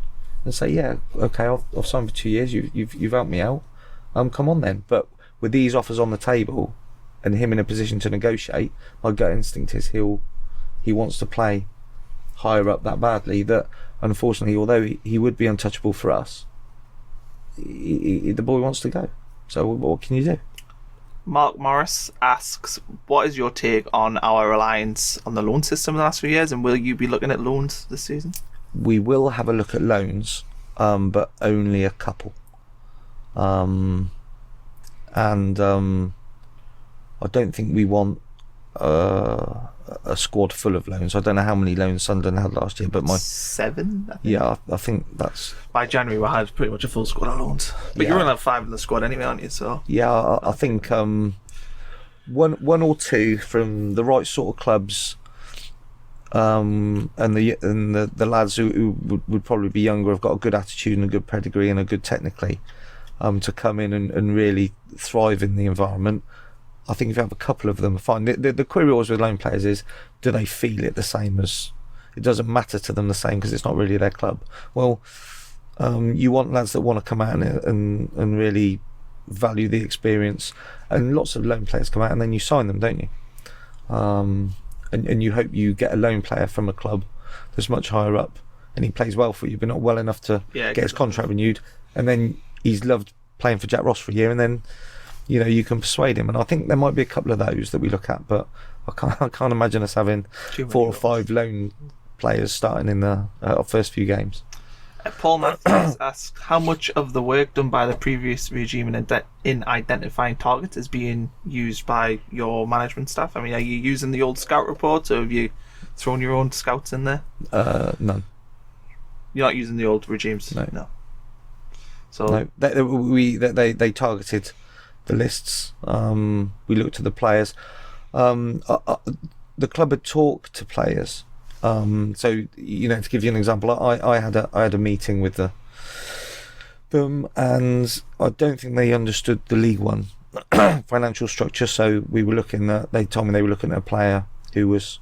say, yeah, okay, I've signed for 2 years, you've helped me out, come on then. But with these offers on the table and him in a position to negotiate, my gut instinct is he wants to play higher up that badly that unfortunately, although he would be untouchable for us, the boy wants to go. So what can you do? Mark Morris asks, what is your take on our reliance on the loan system in the last few years, and will you be looking at loans this season? We will have a look at loans, but only a couple. And I don't think we want a squad full of loans. I don't know how many loans Sunderland had last year, but 7, I think. Yeah, I think that's... By January we had pretty much a full squad of loans. But Yeah. you're only have 5 in the squad anyway, aren't you? So Yeah, I think one or two from the right sort of clubs, and the lads who would probably be younger, have got a good attitude and a good pedigree and a good technically, to come in and really thrive in the environment. I think if you have a couple of them, fine. The query always with loan players is, do they feel it the same as... It doesn't matter to them the same because it's not really their club. Well, you want lads that want to come out and really value the experience. And lots of loan players come out and then you sign them, don't you? And you hope you get a loan player from a club that's much higher up and he plays well for you, but not well enough to get his contract renewed. And then he's loved playing for Jack Ross for a year, and then... you know, you can persuade him, and I think there might be a couple of those that we look at, but I can't imagine us having 4 or 5 loan players starting in the first few games. Paul Matthews asks, how much of the work done by the previous regime in identifying targets is being used by your management staff? I mean, are you using the old scout reports, or have you thrown your own scouts in there? None. You're not using the old regimes? No. So no, they targeted the lists. We looked at the players. The club had talked to players. So, you know, to give you an example, I had a meeting with them, and I don't think they understood the League One financial structure. So we were looking at. They told me they were looking at a player who was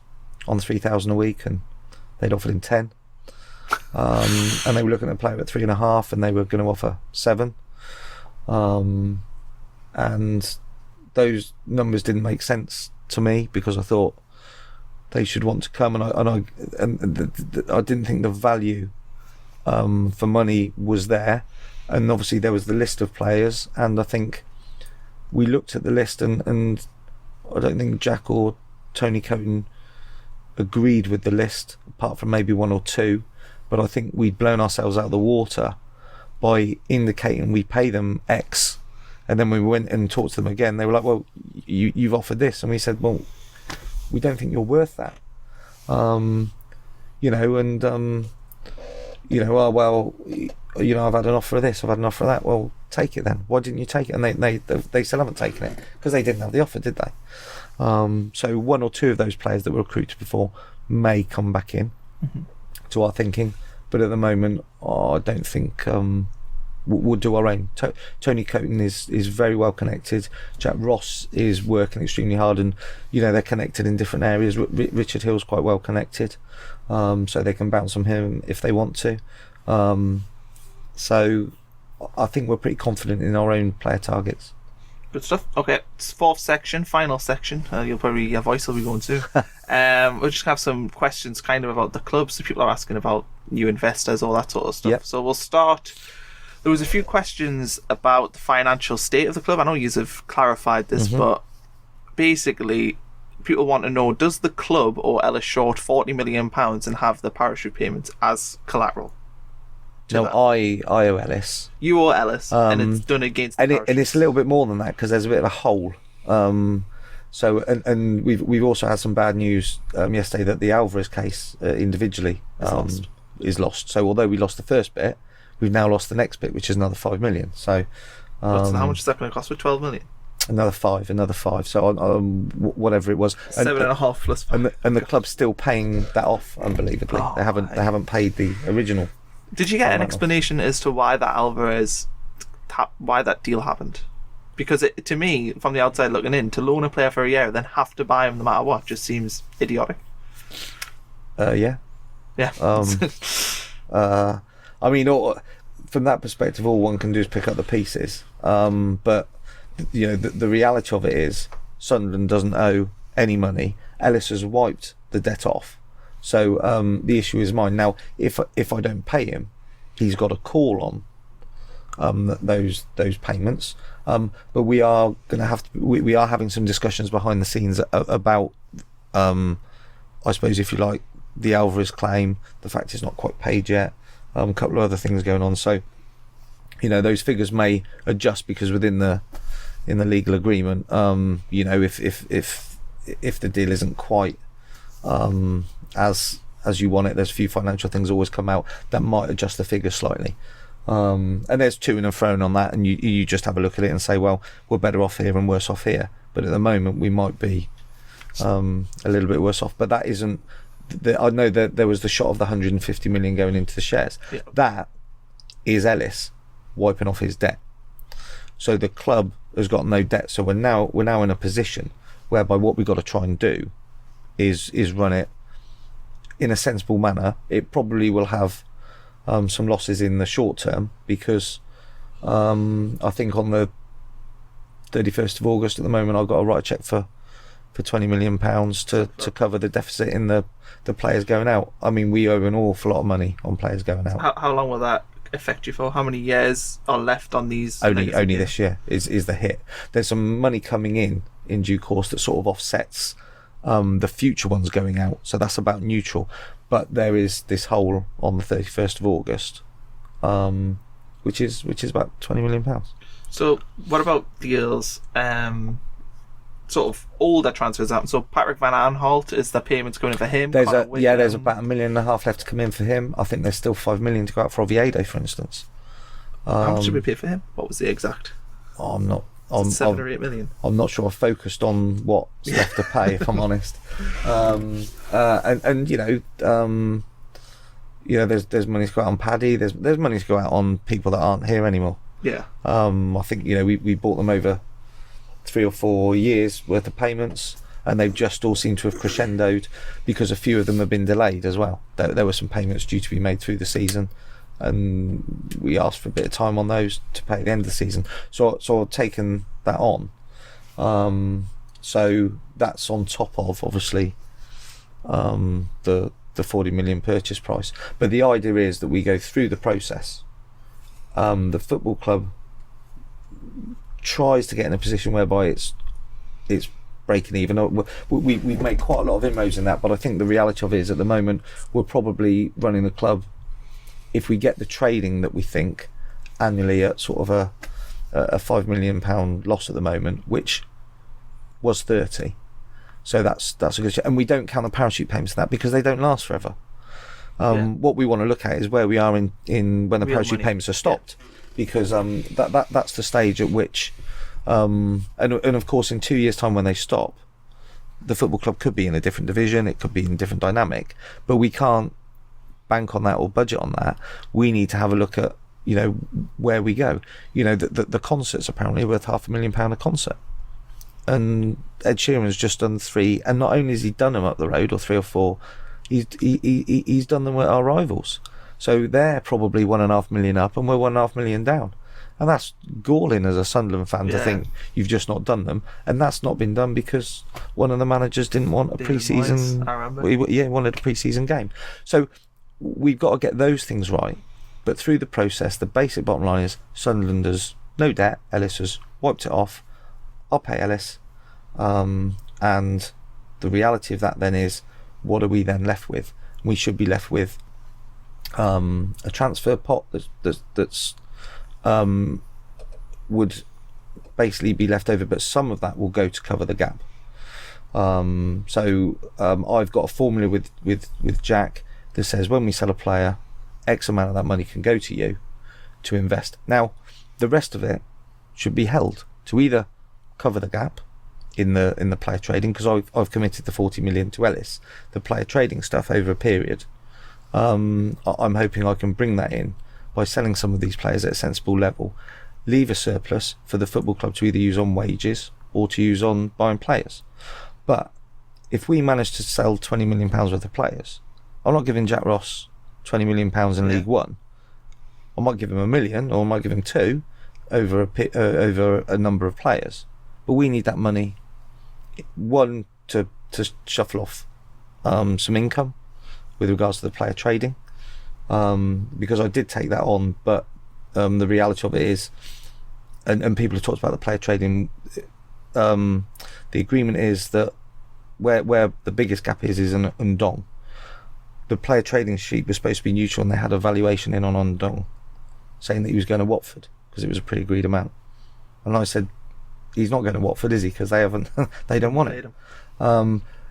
on 3,000 a week, and they'd offered him 10. And they were looking at a player at 3.5, and they were going to offer 7. And those numbers didn't make sense to me because I thought they should want to come, and I didn't think the value for money was there. And obviously there was the list of players, and I think we looked at the list, and I don't think Jack or Tony Coton agreed with the list, apart from maybe 1 or 2. But I think we'd blown ourselves out of the water by indicating we pay them X. And then we went and talked to them again. They were like, well, you've offered this. And we said, well, we don't think you're worth that. and oh well, I've had an offer of this, I've had an offer of that. Well, take it then. Why didn't you take it? And they still haven't taken it because they didn't have the offer, did they? So one or two of those players that were recruited before may come back in to our thinking, but at the moment, I don't think we'll do our own. Tony Coton is very well connected. Jack Ross is working extremely hard, and they're connected in different areas. Richard Hill's quite well connected, so they can bounce on him if they want to. So I think we're pretty confident in our own player targets. Good stuff. Okay, fourth section, final section. Your voice will be going soon. We'll just have some questions kind of about the club. So people are asking about new investors, all that sort of stuff. Yep. So we'll start. There was a few questions about the financial state of the club. I know you have clarified this, but basically people want to know, does the club owe Ellis Short £40 million and have the parachute payments as collateral? No, I owe Ellis. You owe Ellis, and it's done against the and it's a little bit more than that because there's a bit of a hole. So we've also had some bad news yesterday that the Alvarez case individually is lost. So although we lost the first bit, we've now lost the next bit, which is another £5 million. So how much is that going to cost with 12 million? Another five. So whatever it was, 7.5 plus 5. And the club's still paying that off. Unbelievably, they haven't paid the original. Did you get an explanation as to why that Alvarez, why that deal happened? Because to me, from the outside looking in, to loan a player for a year, then have to buy him no matter what, just seems idiotic. Yeah. I mean, from that perspective, all one can do is pick up the pieces. But the reality of it is, Sunderland doesn't owe any money. Ellis has wiped the debt off. So the issue is mine. Now, if I don't pay him, he's got a call on those payments. But we are going to have we are having some discussions behind the scenes about, I suppose, if you like, the Alvarez claim, the fact it's not quite paid yet, a couple of other things going on. So, those figures may adjust because in the legal agreement, if the deal isn't quite as you want it, there's a few financial things always come out that might adjust the figure slightly, and there's to and fro on that, and you just have a look at it and say, well, we're better off here and worse off here, but at the moment we might be a little bit worse off. But that isn't I know that there was the shot of the 150 million going into the shares. That is Ellis wiping off his debt, so the club has got no debt. So we're now in a position whereby what we've got to try and do is run it in a sensible manner. It probably will have some losses in the short term because I think on the 31st of August at the moment I've got to write a cheque for £20 million to cover the deficit in the players going out. I mean, we owe an awful lot of money on players going out. How long will that affect you for? How many years are left on these? Only this year is the hit. There's some money coming in due course that sort of offsets the future ones going out, so that's about neutral. But there is this hole on the 31st of August, which is about £20 million. So what about deals, sort of older transfers out? So Patrick Van Aanholt, is the payments going in for him? There's about £1.5 million left to come in for him. I think there's still £5 million to go out for Oviedo, for instance. How much did we pay for him? What was the exact? I'm not. 7 or 8 million. I'm not sure. I focused on what's left to pay, if I'm honest. There's money to go out on Paddy. There's money to go out on people that aren't here anymore. Yeah. I think we bought them over 3 or 4 years worth of payments, and they've just all seemed to have crescendoed because a few of them have been delayed as well. There were some payments due to be made through the season, and we asked for a bit of time on those to pay at the end of the season. So I've taken that on. So that's on top of obviously the 40 million purchase price. But the idea is that we go through the process. The football club tries to get in a position whereby it's breaking even. We've made quite a lot of inroads in that, but I think the reality of it is at the moment we're probably running the club, if we get the trading that we think, annually at sort of a £5 million loss at the moment, which was 30. So that's a good. And we don't count the parachute payments to that because they don't last forever. What we want to look at is where we are in when the Real parachute money. payments are stopped, because that's the stage at which, and of course in 2 years' time when they stop, the football club could be in a different division, it could be in a different dynamic, but we can't bank on that or budget on that. We need to have a look at, where we go. The concerts apparently are worth £500,000 a concert, and Ed Sheeran's just done 3, and not only has he done them up the road, or 3 or 4, he's done them with our rivals, so they're probably £1.5 million up and we're £1.5 million down, and that's galling as a Sunderland fan to think you've just not done them, and that's not been done because one of the managers didn't want a pre-season. I remember. He wanted a pre-season game. So we've got to get those things right, but through the process, the basic bottom line is Sunderland has no debt. Ellis has wiped it off. I'll pay Ellis, and the reality of that then is, what are we then left with? We should be left with a transfer pot that's would basically be left over, but some of that will go to cover the gap. So I've got a formula with Jack that says when we sell a player, X amount of that money can go to you to invest. Now, the rest of it should be held to either cover the gap in the player trading, because I've committed the 40 million to Ellis, the player trading stuff over a period. I'm hoping I can bring that in by selling some of these players at a sensible level, leave a surplus for the football club to either use on wages or to use on buying players. But if we manage to sell £20 million worth of players, I'm not giving Jack Ross £20 million in League One. I might give him $1 million, or I might give him 2 over a number of players. But we need that money, one, to shuffle off some income with regards to the player trading, because I did take that on, but the reality of it is, and people have talked about the player trading, the agreement is that where the biggest gap is in Undong. The player trading sheet was supposed to be neutral, and they had a valuation in on Undong saying that he was going to Watford because it was a pre-agreed amount, and I said, he's not going to Watford, is he? Because they don't want it.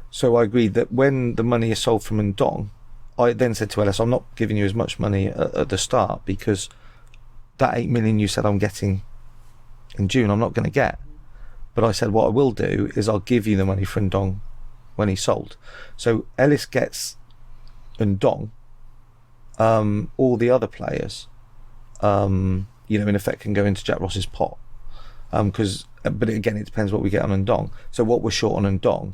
So I agreed that when the money is sold from Undong, I then said to Ellis, I'm not giving you as much money at the start, because that 8 million you said I'm getting in June, I'm not going to get. But I said, what I will do is I'll give you the money for Undong when he's sold. So Ellis gets Undong, all the other players, in effect can go into Jack Ross's pot. But again, it depends what we get on Undong. So what we're short on Undong,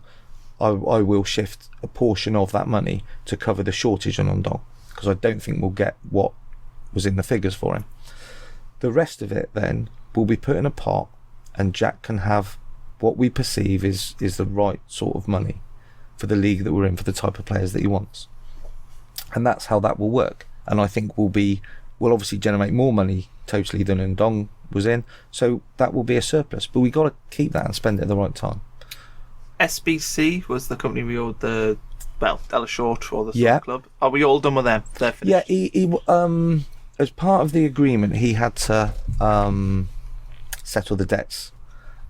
I will shift a portion of that money to cover the shortage on Undong, because I don't think we'll get what was in the figures for him. The rest of it then will be put in a pot, and Jack can have what we perceive is the right sort of money for the league that we're in, for the type of players that he wants. And that's how that will work. And I think we'll obviously generate more money totally than Undong was in, so that will be a surplus, but we got to keep that and spend it at the right time. SBC was the company we owed Ella Short or the Sun Club. Are we all done with them? They're finished. Yeah, he as part of the agreement, he had to settle the debts,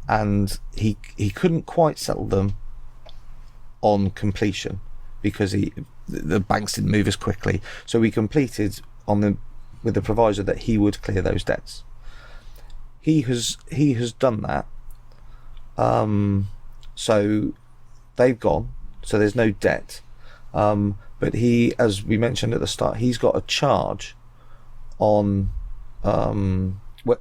and he couldn't quite settle them on completion because the banks didn't move as quickly. So we completed with the proviso that he would clear those debts. He has done that. So they've gone. So there's no debt. But he, as we mentioned at the start, he's got a charge on.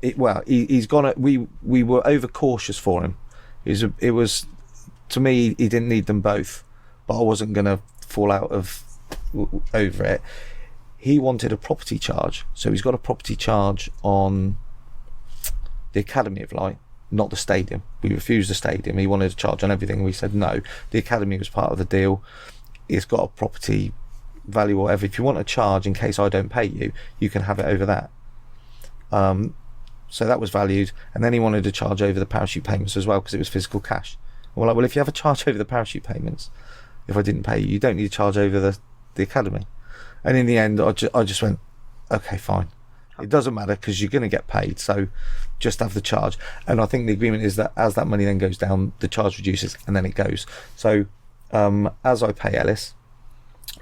He's gone. We were overcautious for him. It was to me, he didn't need them both, but I wasn't going to fall out over it. He wanted a property charge, so he's got a property charge on the Academy of Light, not the stadium. We refused the stadium. He wanted a charge on everything. We said no. The Academy was part of the deal. It's got a property value or whatever. If you want a charge in case I don't pay you, you can have it over that. So that was valued, and then he wanted a charge over the parachute payments as well because it was physical cash. And we're like, well, if you have a charge over the parachute payments, if I didn't pay you, you don't need a charge over the Academy. And in the end, I just went, okay, fine. It doesn't matter because you're going to get paid, so just have the charge. And I think the agreement is that as that money then goes down, the charge reduces and then it goes. So as I pay Ellis,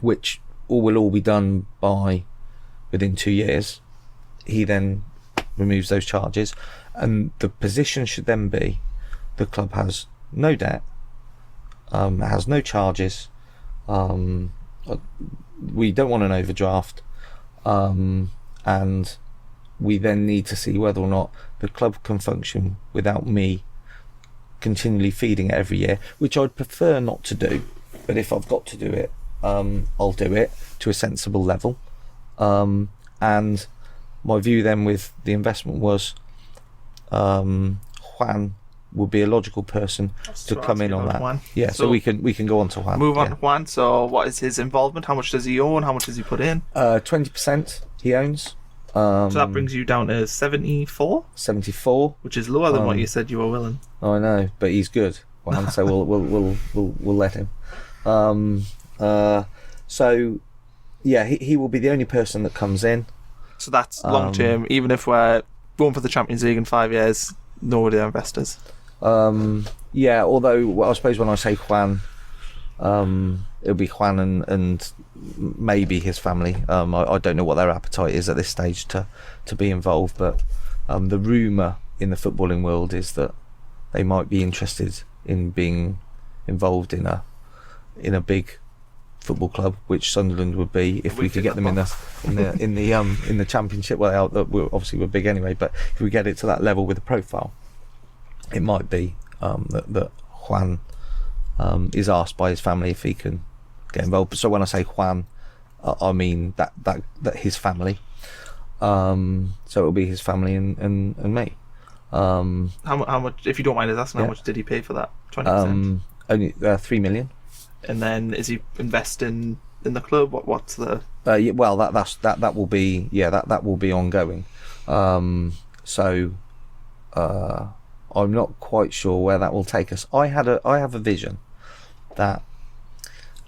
which will all be done within 2 years. He then removes those charges, and the position should then be the club has no debt, has no charges. We don't want an overdraft, and we then need to see whether or not the club can function without me continually feeding it every year, which I'd prefer not to do, but if I've got to do it, I'll do it to a sensible level. And my view then with the investment was Juan would be a logical person to come in on that. Juan. Yeah, so we can go on to Juan. Move on to Juan. So what is his involvement? How much does he own? How much does he put in? 20% he owns. So that brings you down to 74? 74, which is lower than what you said you were willing. I know, but he's good, Juan, so we'll let him. So yeah, he will be the only person that comes in. So that's long term. Even if we're going for the Champions League in 5 years, no other investors. Yeah, although I suppose when I say Juan, it'll be Juan and maybe his family. I don't know what their appetite is at this stage to be involved, but the rumour in the footballing world is that they might be interested in being involved in a big football club, which Sunderland would be if we could get them in the Championship. Well, obviously we're big anyway, but if we get it to that level with a profile, it might be that Juan is asked by his family if he can get involved. So when I say Juan, I mean that his family. So it'll be his family and me. How much, if you don't mind us asking, how much did he pay for that? 20%? Only 3 million. And then is he investing in the club? What's the? Yeah, well, that will be that will be ongoing. So I'm not quite sure where that will take us. I have a vision that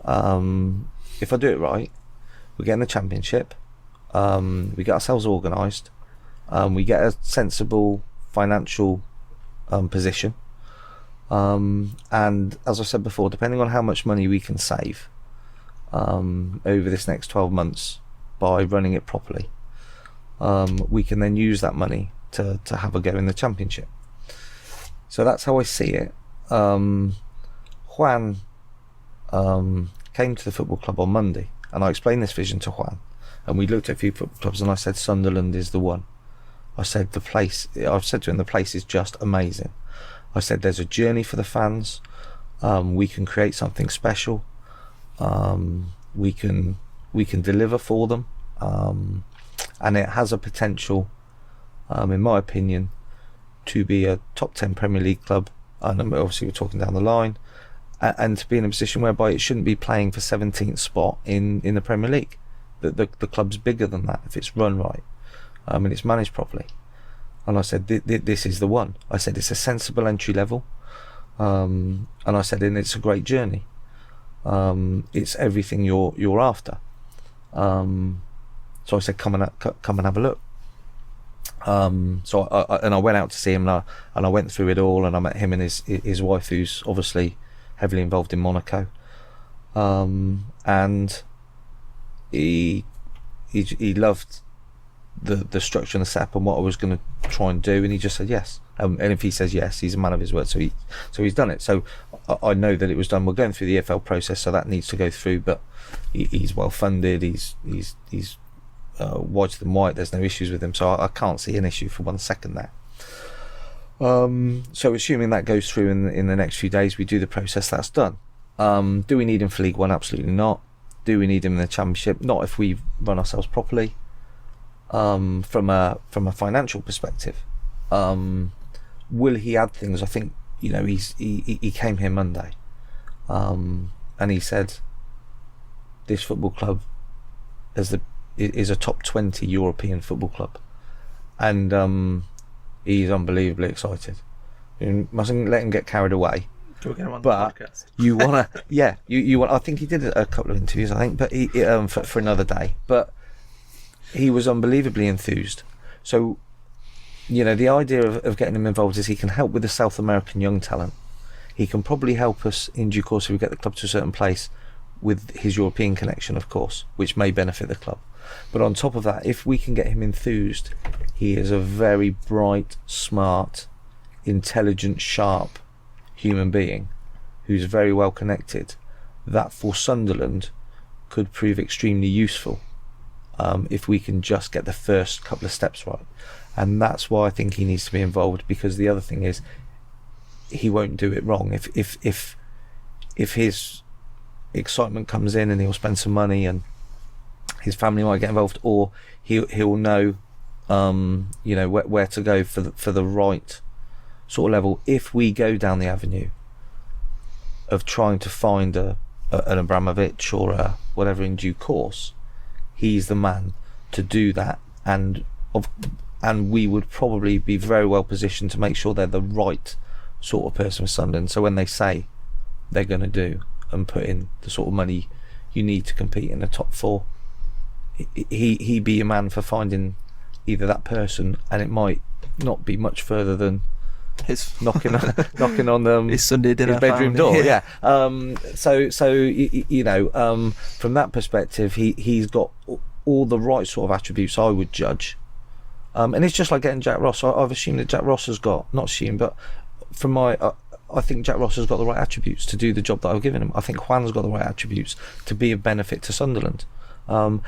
if I do it right, we get in the Championship, we get ourselves organised, we get a sensible financial position, and as I said before, depending on how much money we can save over this next 12 months by running it properly, we can then use that money to have a go in the Championship. So that's how I see it. Juan came to the football club on Monday, and I explained this vision to Juan, and we looked at a few football clubs, and I said Sunderland is the one. I've said to him, the place is just amazing. I said there's a journey for the fans, we can create something special, we can deliver for them, and it has a potential, in my opinion, to be a top 10 Premier League club, and obviously we're talking down the line, and to be in a position whereby it shouldn't be playing for 17th spot in the Premier League. The club's bigger than that if it's run right, and it's managed properly. And I said this is the one. I said it's a sensible entry level, and I said and it's a great journey. It's everything you're after. So I said come and have a look. So I went out to see him, and I went through it all, and I met him and his wife, who's obviously heavily involved in Monaco, and he loved the structure and the setup and what I was going to try and do, and he just said yes. And if he says yes, he's a man of his word, so he's done it. So I know that it was done. We're going through the EFL process, so that needs to go through, but he's well funded, he's whiter than white, there's no issues with him, so I can't see an issue for 1 second there. So assuming that goes through in the next few days, we do the process, that's done. Do we need him for League One? Absolutely not. Do we need him in the Championship? Not if we run ourselves properly. From a financial perspective, will he add things? I think he came here Monday, and he said this football club is a top 20 European football club, and he's unbelievably excited. You mustn't let him get carried away. Can we get him on the podcast? You wanna, yeah, you want. I think he did a couple of interviews, I think, but he for another day. But he was unbelievably enthused. So, the idea of getting him involved is he can help with the South American young talent. He can probably help us in due course if we get the club to a certain place with his European connection, of course, which may benefit the club. But on top of that, if we can get him enthused, he is a very bright, smart, intelligent, sharp human being who's very well connected. That for Sunderland could prove extremely useful if we can just get the first couple of steps right. And that's why I think he needs to be involved, because the other thing is he won't do it wrong. If his excitement comes in and he'll spend some money and his family might get involved, or he'll know where to go for the right sort of level. If we go down the avenue of trying to find an Abramovich or whatever in due course, he's the man to do that, and we would probably be very well positioned to make sure they're the right sort of person for Sunderland. So when they say they're going to do and put in the sort of money you need to compete in the top four, he'd be a man for finding either that person, and it might not be much further than his knocking on his Sunday dinner, his bedroom family. door. From that perspective, he's got all the right sort of attributes, I would judge. And it's just like getting Jack Ross. I've assumed that Jack Ross has got, not assumed, but from my I think Jack Ross has got the right attributes to do the job that I've given him. I think Juan's got the right attributes to be of benefit to Sunderland. I'm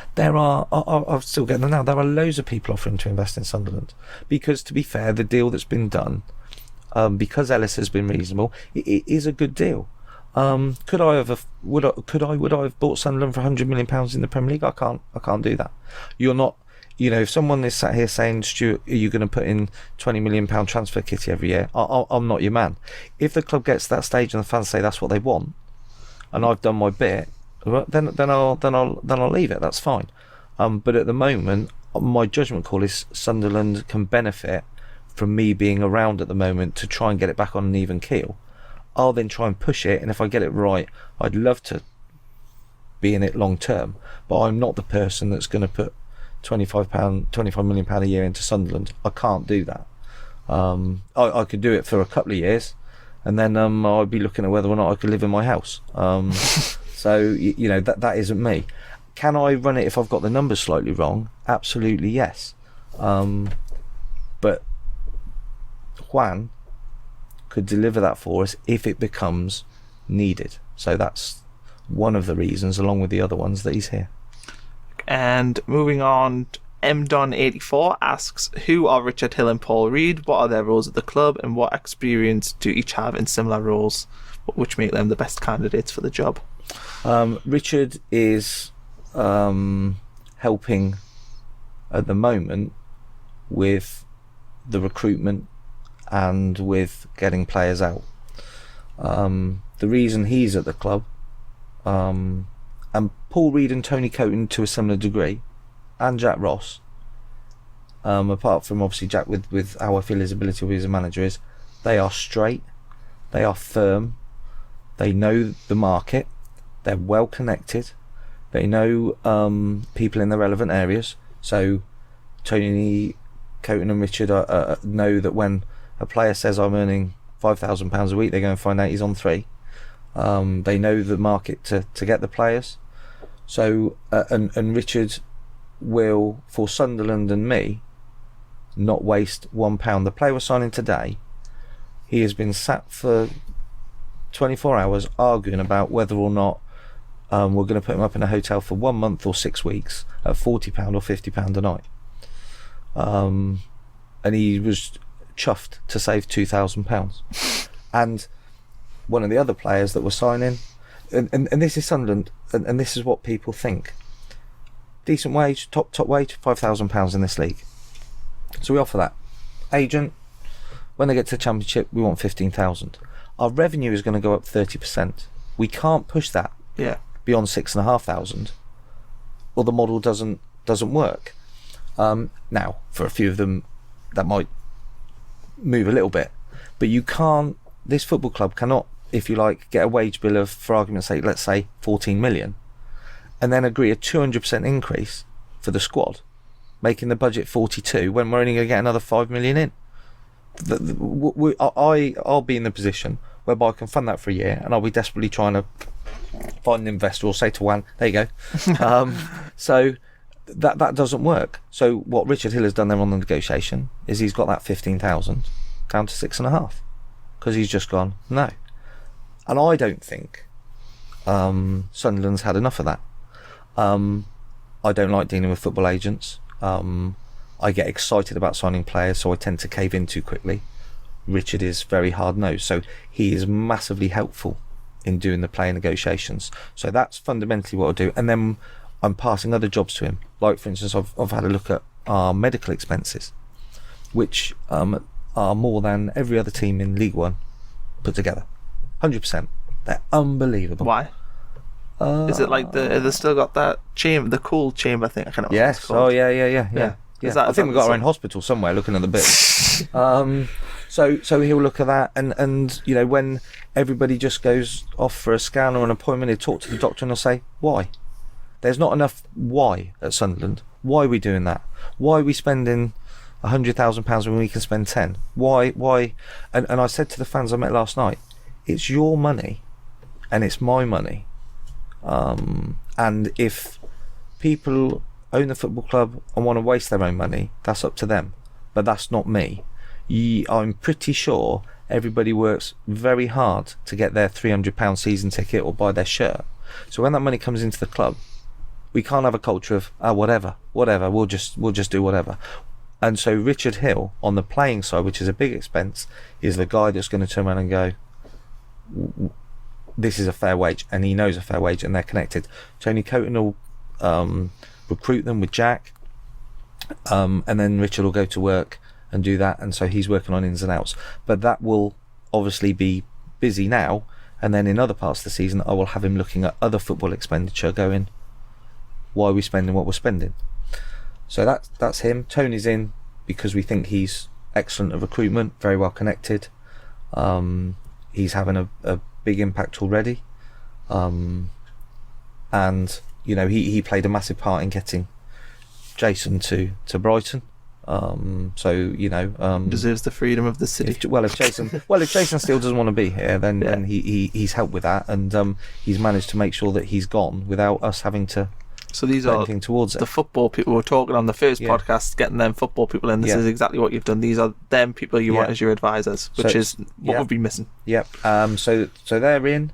still getting them now. There are loads of people offering to invest in Sunderland because, to be fair, the deal that's been done, because Ellis has been reasonable, it is a good deal. Would I have bought Sunderland for £100 million in the Premier League? I can't do that. You're not. If someone is sat here saying, Stuart, are you going to put in £20 million transfer kitty every year? I'm not your man. If the club gets to that stage and the fans say that's what they want, and I've done my bit, then I'll leave it. That's fine. But at the moment, my judgment call is Sunderland can benefit from me being around at the moment to try and get it back on an even keel. I'll then try and push it, and if I get it right, I'd love to be in it long term. But I'm not the person that's going to put £25 million a year into Sunderland. I can't do that. I could do it for a couple of years, and then I'd be looking at whether or not I could live in my house. So that isn't me. Can I run it if I've got the numbers slightly wrong? Absolutely yes. But Juan could deliver that for us if it becomes needed. So that's one of the reasons, along with the other ones, that he's here. And moving on, MDon84 asks, who are Richard Hill and Paul Reid? What are their roles at the club, and what experience do each have in similar roles, which make them the best candidates for the job? Richard is helping at the moment with the recruitment and with getting players out. The reason he's at the club, and Paul Reid and Tony Coton to a similar degree, and Jack Ross, apart from obviously Jack with how I feel his ability as a manager is, they are straight, they are firm, they know the market, they're well connected, they know people in the relevant areas. So Tony Coton and Richard know that when a player says I'm earning £5,000 a week, they go and find out he's on 3. They know the market to get the players. So and Richard will, for Sunderland and me, not waste £1. The player we're signing today, he has been sat for 24 hours arguing about whether or not we're going to put him up in a hotel for 1 month or 6 weeks at £40 or £50 a night. And he was chuffed to save £2,000. And one of the other players that we're signing, and this is Sunderland, and this is what people think. Decent wage, top wage, £5,000 in this league. So we offer that. Agent, when they get to the Championship, we want 15,000. Our revenue is going to go up 30%. We can't push that beyond 6,500, or the model doesn't work. Now, for a few of them, that might move a little bit, but you can't. This football club cannot, if you like, get a wage bill of, for argument's sake, let's say 14 million, and then agree a 200% increase for the squad, making the budget 42 when we're only going to get another 5 million in. I'll be in the position whereby I can fund that for a year, and I'll be desperately trying to find an investor or say to Wan, there you go. So that doesn't work. So what Richard Hill has done there on the negotiation is he's got that 15,000 down to 6.5 because he's just gone no. And I don't think Sunderland's had enough of that. I don't like dealing with football agents. I get excited about signing players, so I tend to cave in too quickly. Richard is very hard-nosed, so he is massively helpful in doing the player negotiations. So that's fundamentally what I do. And then I'm passing other jobs to him. Like, for instance, I've had a look at our medical expenses, which are more than every other team in League One put together. 100%. They're unbelievable. Why? Is it like they still got that chamber, the cool chamber thing? I can't know. Yes. Oh yeah. I think we've got our own hospital somewhere looking at the bits. So he'll look at that, and you know, when everybody just goes off for a scan or an appointment, he'll talk to the doctor and he'll say, why? There's not enough why at Sunderland. Why are we doing that? Why are we spending £100,000 when we can spend 10? Why? And I said to the fans I met last night, it's your money and it's my money. And if people own the football club and want to waste their own money, that's up to them, but that's not me. I'm pretty sure everybody works very hard to get their £300 season ticket or buy their shirt. So when that money comes into the club, we can't have a culture of whatever, we'll just do whatever. And so Richard Hill on the playing side, which is a big expense, is the guy that's going to turn around and go, this is a fair wage, and he knows a fair wage, and they're connected. Tony Coton will recruit them with Jack, and then Richard will go to work and do that, and so he's working on ins and outs. But that will obviously be busy now, and then in other parts of the season I will have him looking at other football expenditure, going, why are we spending what we're spending? So that's him. Tony's in because we think he's excellent at recruitment, very well connected. He's having a big impact already, and you know, he played a massive part in getting Jason to Brighton. So you know, deserves the freedom of the city. If Jason still doesn't want to be here, then he's helped with that, and he's managed to make sure that he's gone without us having to. So these are the football people we're talking on the first podcast, getting them football people in. This is exactly what you've done. These are them people you want as your advisors, which is what we've been missing. Yep. So they're in.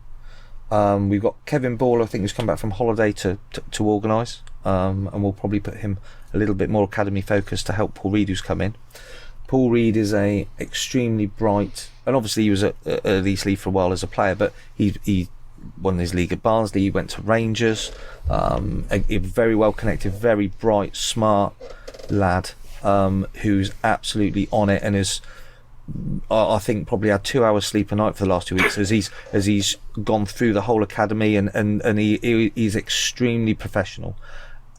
We've got Kevin Ball, I think, who's come back from holiday to organise, and we'll probably put him a little bit more academy focused to help Paul Reid, who's come in. Paul Reid is a extremely bright, and obviously he was at East Leigh for a while as a player, but he won his league at Barnsley. He went to Rangers. A very well connected, very bright, smart lad, who's absolutely on it, and is, I think, probably had 2 hours sleep a night for the last 2 weeks as he's gone through the whole academy, and he's extremely professional,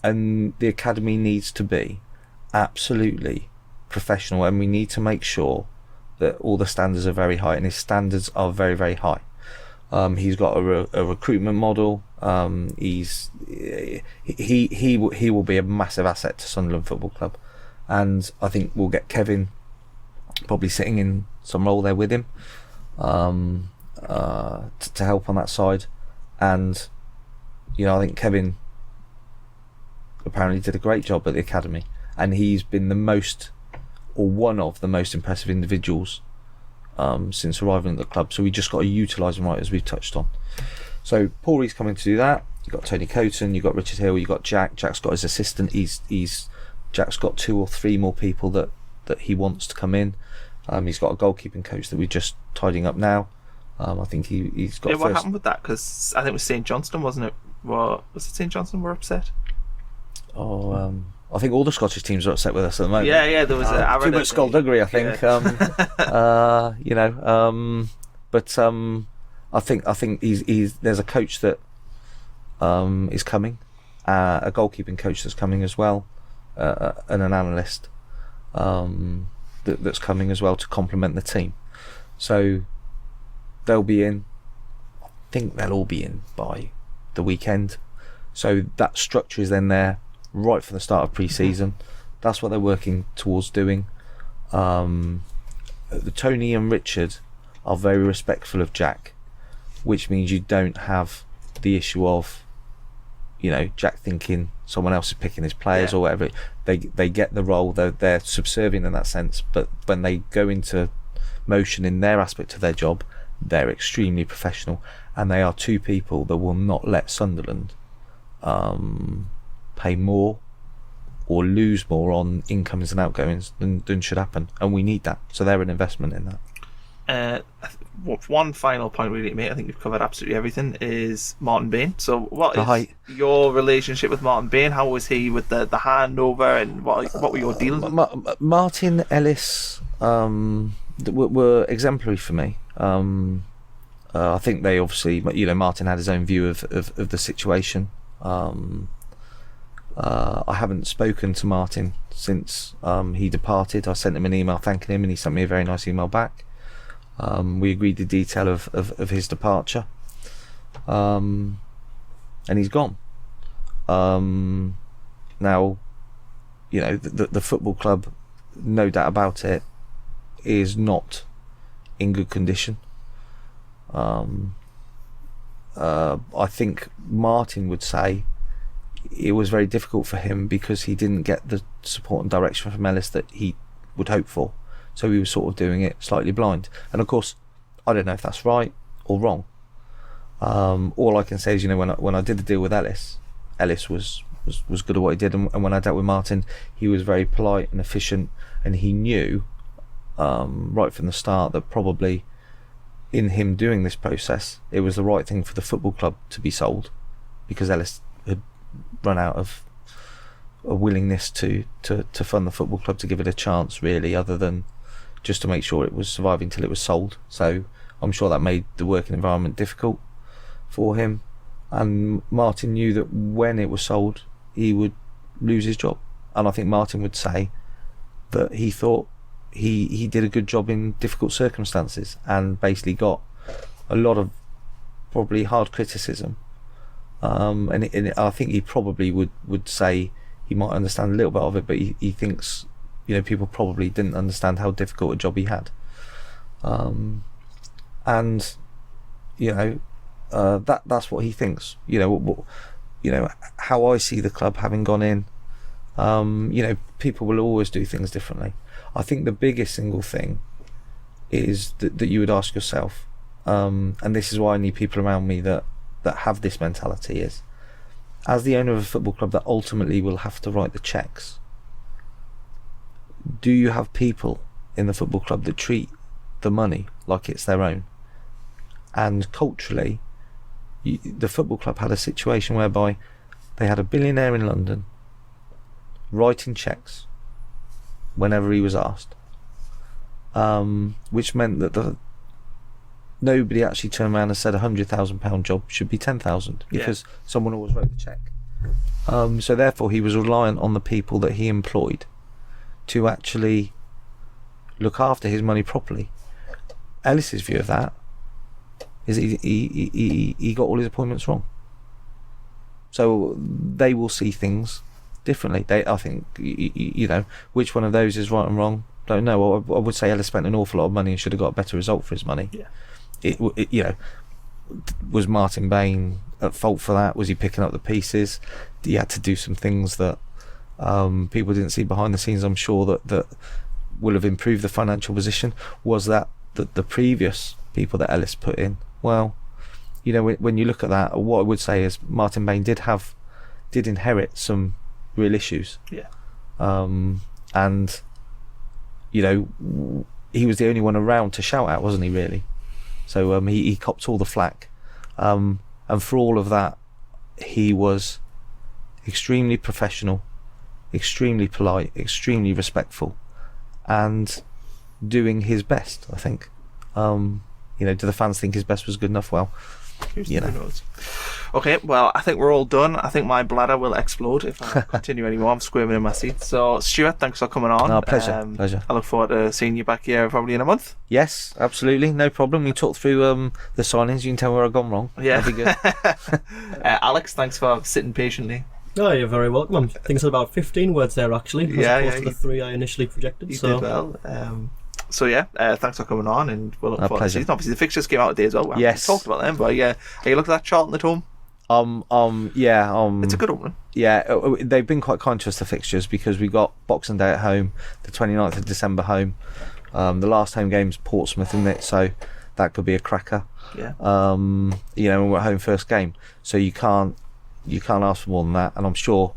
and the academy needs to be absolutely professional, and we need to make sure that all the standards are very high, and his standards are very, very high. He's got a recruitment model. He will be a massive asset to Sunderland Football Club, and I think we'll get Kevin probably sitting in some role there with him, to help on that side. And you know, I think Kevin apparently did a great job at the academy, and he's been one of the most impressive individuals since arriving at the club. So we just got to utilise him right, as we've touched on. So Paul Reid's coming to do that. You've got Tony Coton, you've got Richard Hill, you've got Jack. Jack's got his assistant. Jack's got 2 or 3 more people that he wants to come in. He's got a goalkeeping coach that we're just tidying up now. I think he's got. What happened with that? Because I think it was St Johnstone, wasn't it? Was it St Johnstone were upset? I think all the Scottish teams are upset with us at the moment. Yeah, there was too much skullduggery, I think. I think he's there's a coach that is coming, a goalkeeping coach that's coming as well, and an analyst that's coming as well to complement the team. So they'll be in. I think they'll all be in by the weekend. So that structure is then there right from the start of pre-season. That's what they're working towards doing. Tony and Richard are very respectful of Jack, which means you don't have the issue of, Jack thinking someone else is picking his players or whatever. They get the role, they're subservient in that sense, but when they go into motion in their aspect of their job, they're extremely professional, and they are two people that will not let Sunderland pay more or lose more on incomings and outgoings than should happen, and we need that. So they're an investment in that. One final point really to make, I think you've covered absolutely everything, is Martin Bain. So what is your relationship with Martin Bain? How was he with the handover, and what were your deals? Martin, Ellis were exemplary for me. I think they obviously, Martin had his own view of the situation. I haven't spoken to Martin since he departed. I sent him an email thanking him, and he sent me a very nice email back. We agreed the detail of his departure, and he's gone. Now, the football club, no doubt about it, is not in good condition. I think Martin would say it was very difficult for him because he didn't get the support and direction from Ellis that he would hope for. So he was sort of doing it slightly blind. And of course, I don't know if that's right or wrong. All I can say is, when I did the deal with Ellis was good at what he did, and when I dealt with Martin, he was very polite and efficient, and he knew right from the start that probably in him doing this process, it was the right thing for the football club to be sold, because Ellis had run out of a willingness to fund the football club, to give it a chance, really, other than just to make sure it was surviving till it was sold. So I'm sure that made the working environment difficult for him, and Martin knew that when it was sold he would lose his job. And I think Martin would say that he thought he did a good job in difficult circumstances, and basically got a lot of probably hard criticism, and I think he probably would say he might understand a little bit of it, but he thinks people probably didn't understand how difficult a job he had, and that's what he thinks. How I see the club having gone in, people will always do things differently. I think the biggest single thing is that you would ask yourself, and this is why I need people around me that have this mentality, is, as the owner of a football club that ultimately will have to write the checks, do you have people in the football club that treat the money like it's their own? And culturally, the football club had a situation whereby they had a billionaire in London writing checks whenever he was asked, which meant that nobody actually turned around and said £100,000 job should be 10,000, because someone always wrote the check. So therefore he was reliant on the people that he employed to actually look after his money properly. Ellis's view of that is he got all his appointments wrong. So they will see things differently. I think, which one of those is right and wrong, don't know. I would say Ellis spent an awful lot of money and should have got a better result for his money. Was Martin Bain at fault for that? Was he picking up the pieces? He had to do some things that people didn't see behind the scenes, I'm sure, that will have improved the financial position. Was that the previous people that Ellis put in? Well, when you look at that, what I would say is Martin Bain did inherit some real issues. And he was the only one around to shout at, wasn't he, really? So he copped all the flack, and for all of that he was extremely professional, extremely polite, extremely respectful, and doing his best, I think. Do the fans think his best was good enough? Well, Okay, well, I think we're all done. I think my bladder will explode if I continue anymore. I'm squirming in my seat. So, Stuart, thanks for coming on. No, pleasure. I look forward to seeing you back here probably in a month. Yes, absolutely, no problem. We talk through the signings. You can tell me where I've gone wrong. Yeah. That'd be good. Alex, thanks for sitting patiently. No, you're very welcome. I think it's about 15 words there, actually, as opposed to the 3 I initially projected. You did well. Thanks for coming on, and we'll look forward to the season. Obviously, the fixtures came out today as well. Yes. We talked about them, but yeah, you look at that chart at home. It's a good one. Yeah, they've been quite kind to us, the fixtures, because we got Boxing Day at home, the 29th of December home. The last home game's Portsmouth, isn't it? So that could be a cracker. Yeah. When we're at home first game, so you can't ask for more than that. And I'm sure,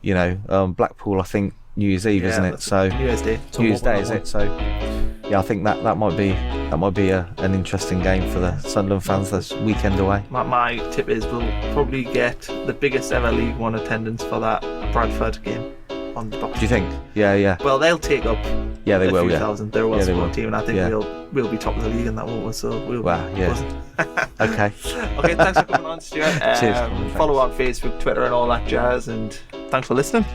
Blackpool, I think New Year's Eve, isn't it? So New Year's Day. New Year's Day, is it? So yeah, I think that might be an interesting game for the Sunderland fans this weekend away. My tip is we'll probably get the biggest ever League One attendance for that Bradford game on the box. Do you think? Yeah. Well, they'll take up. Yeah, they will. Few Yeah. thousand. They're a well-supported team, and I think Yeah. we'll be top of the league in that one. So we'll. Wow. Yeah. Okay. Okay. Thanks for coming on, Stuart. Cheers. Follow on Facebook, Twitter, and all that jazz. And thanks for listening.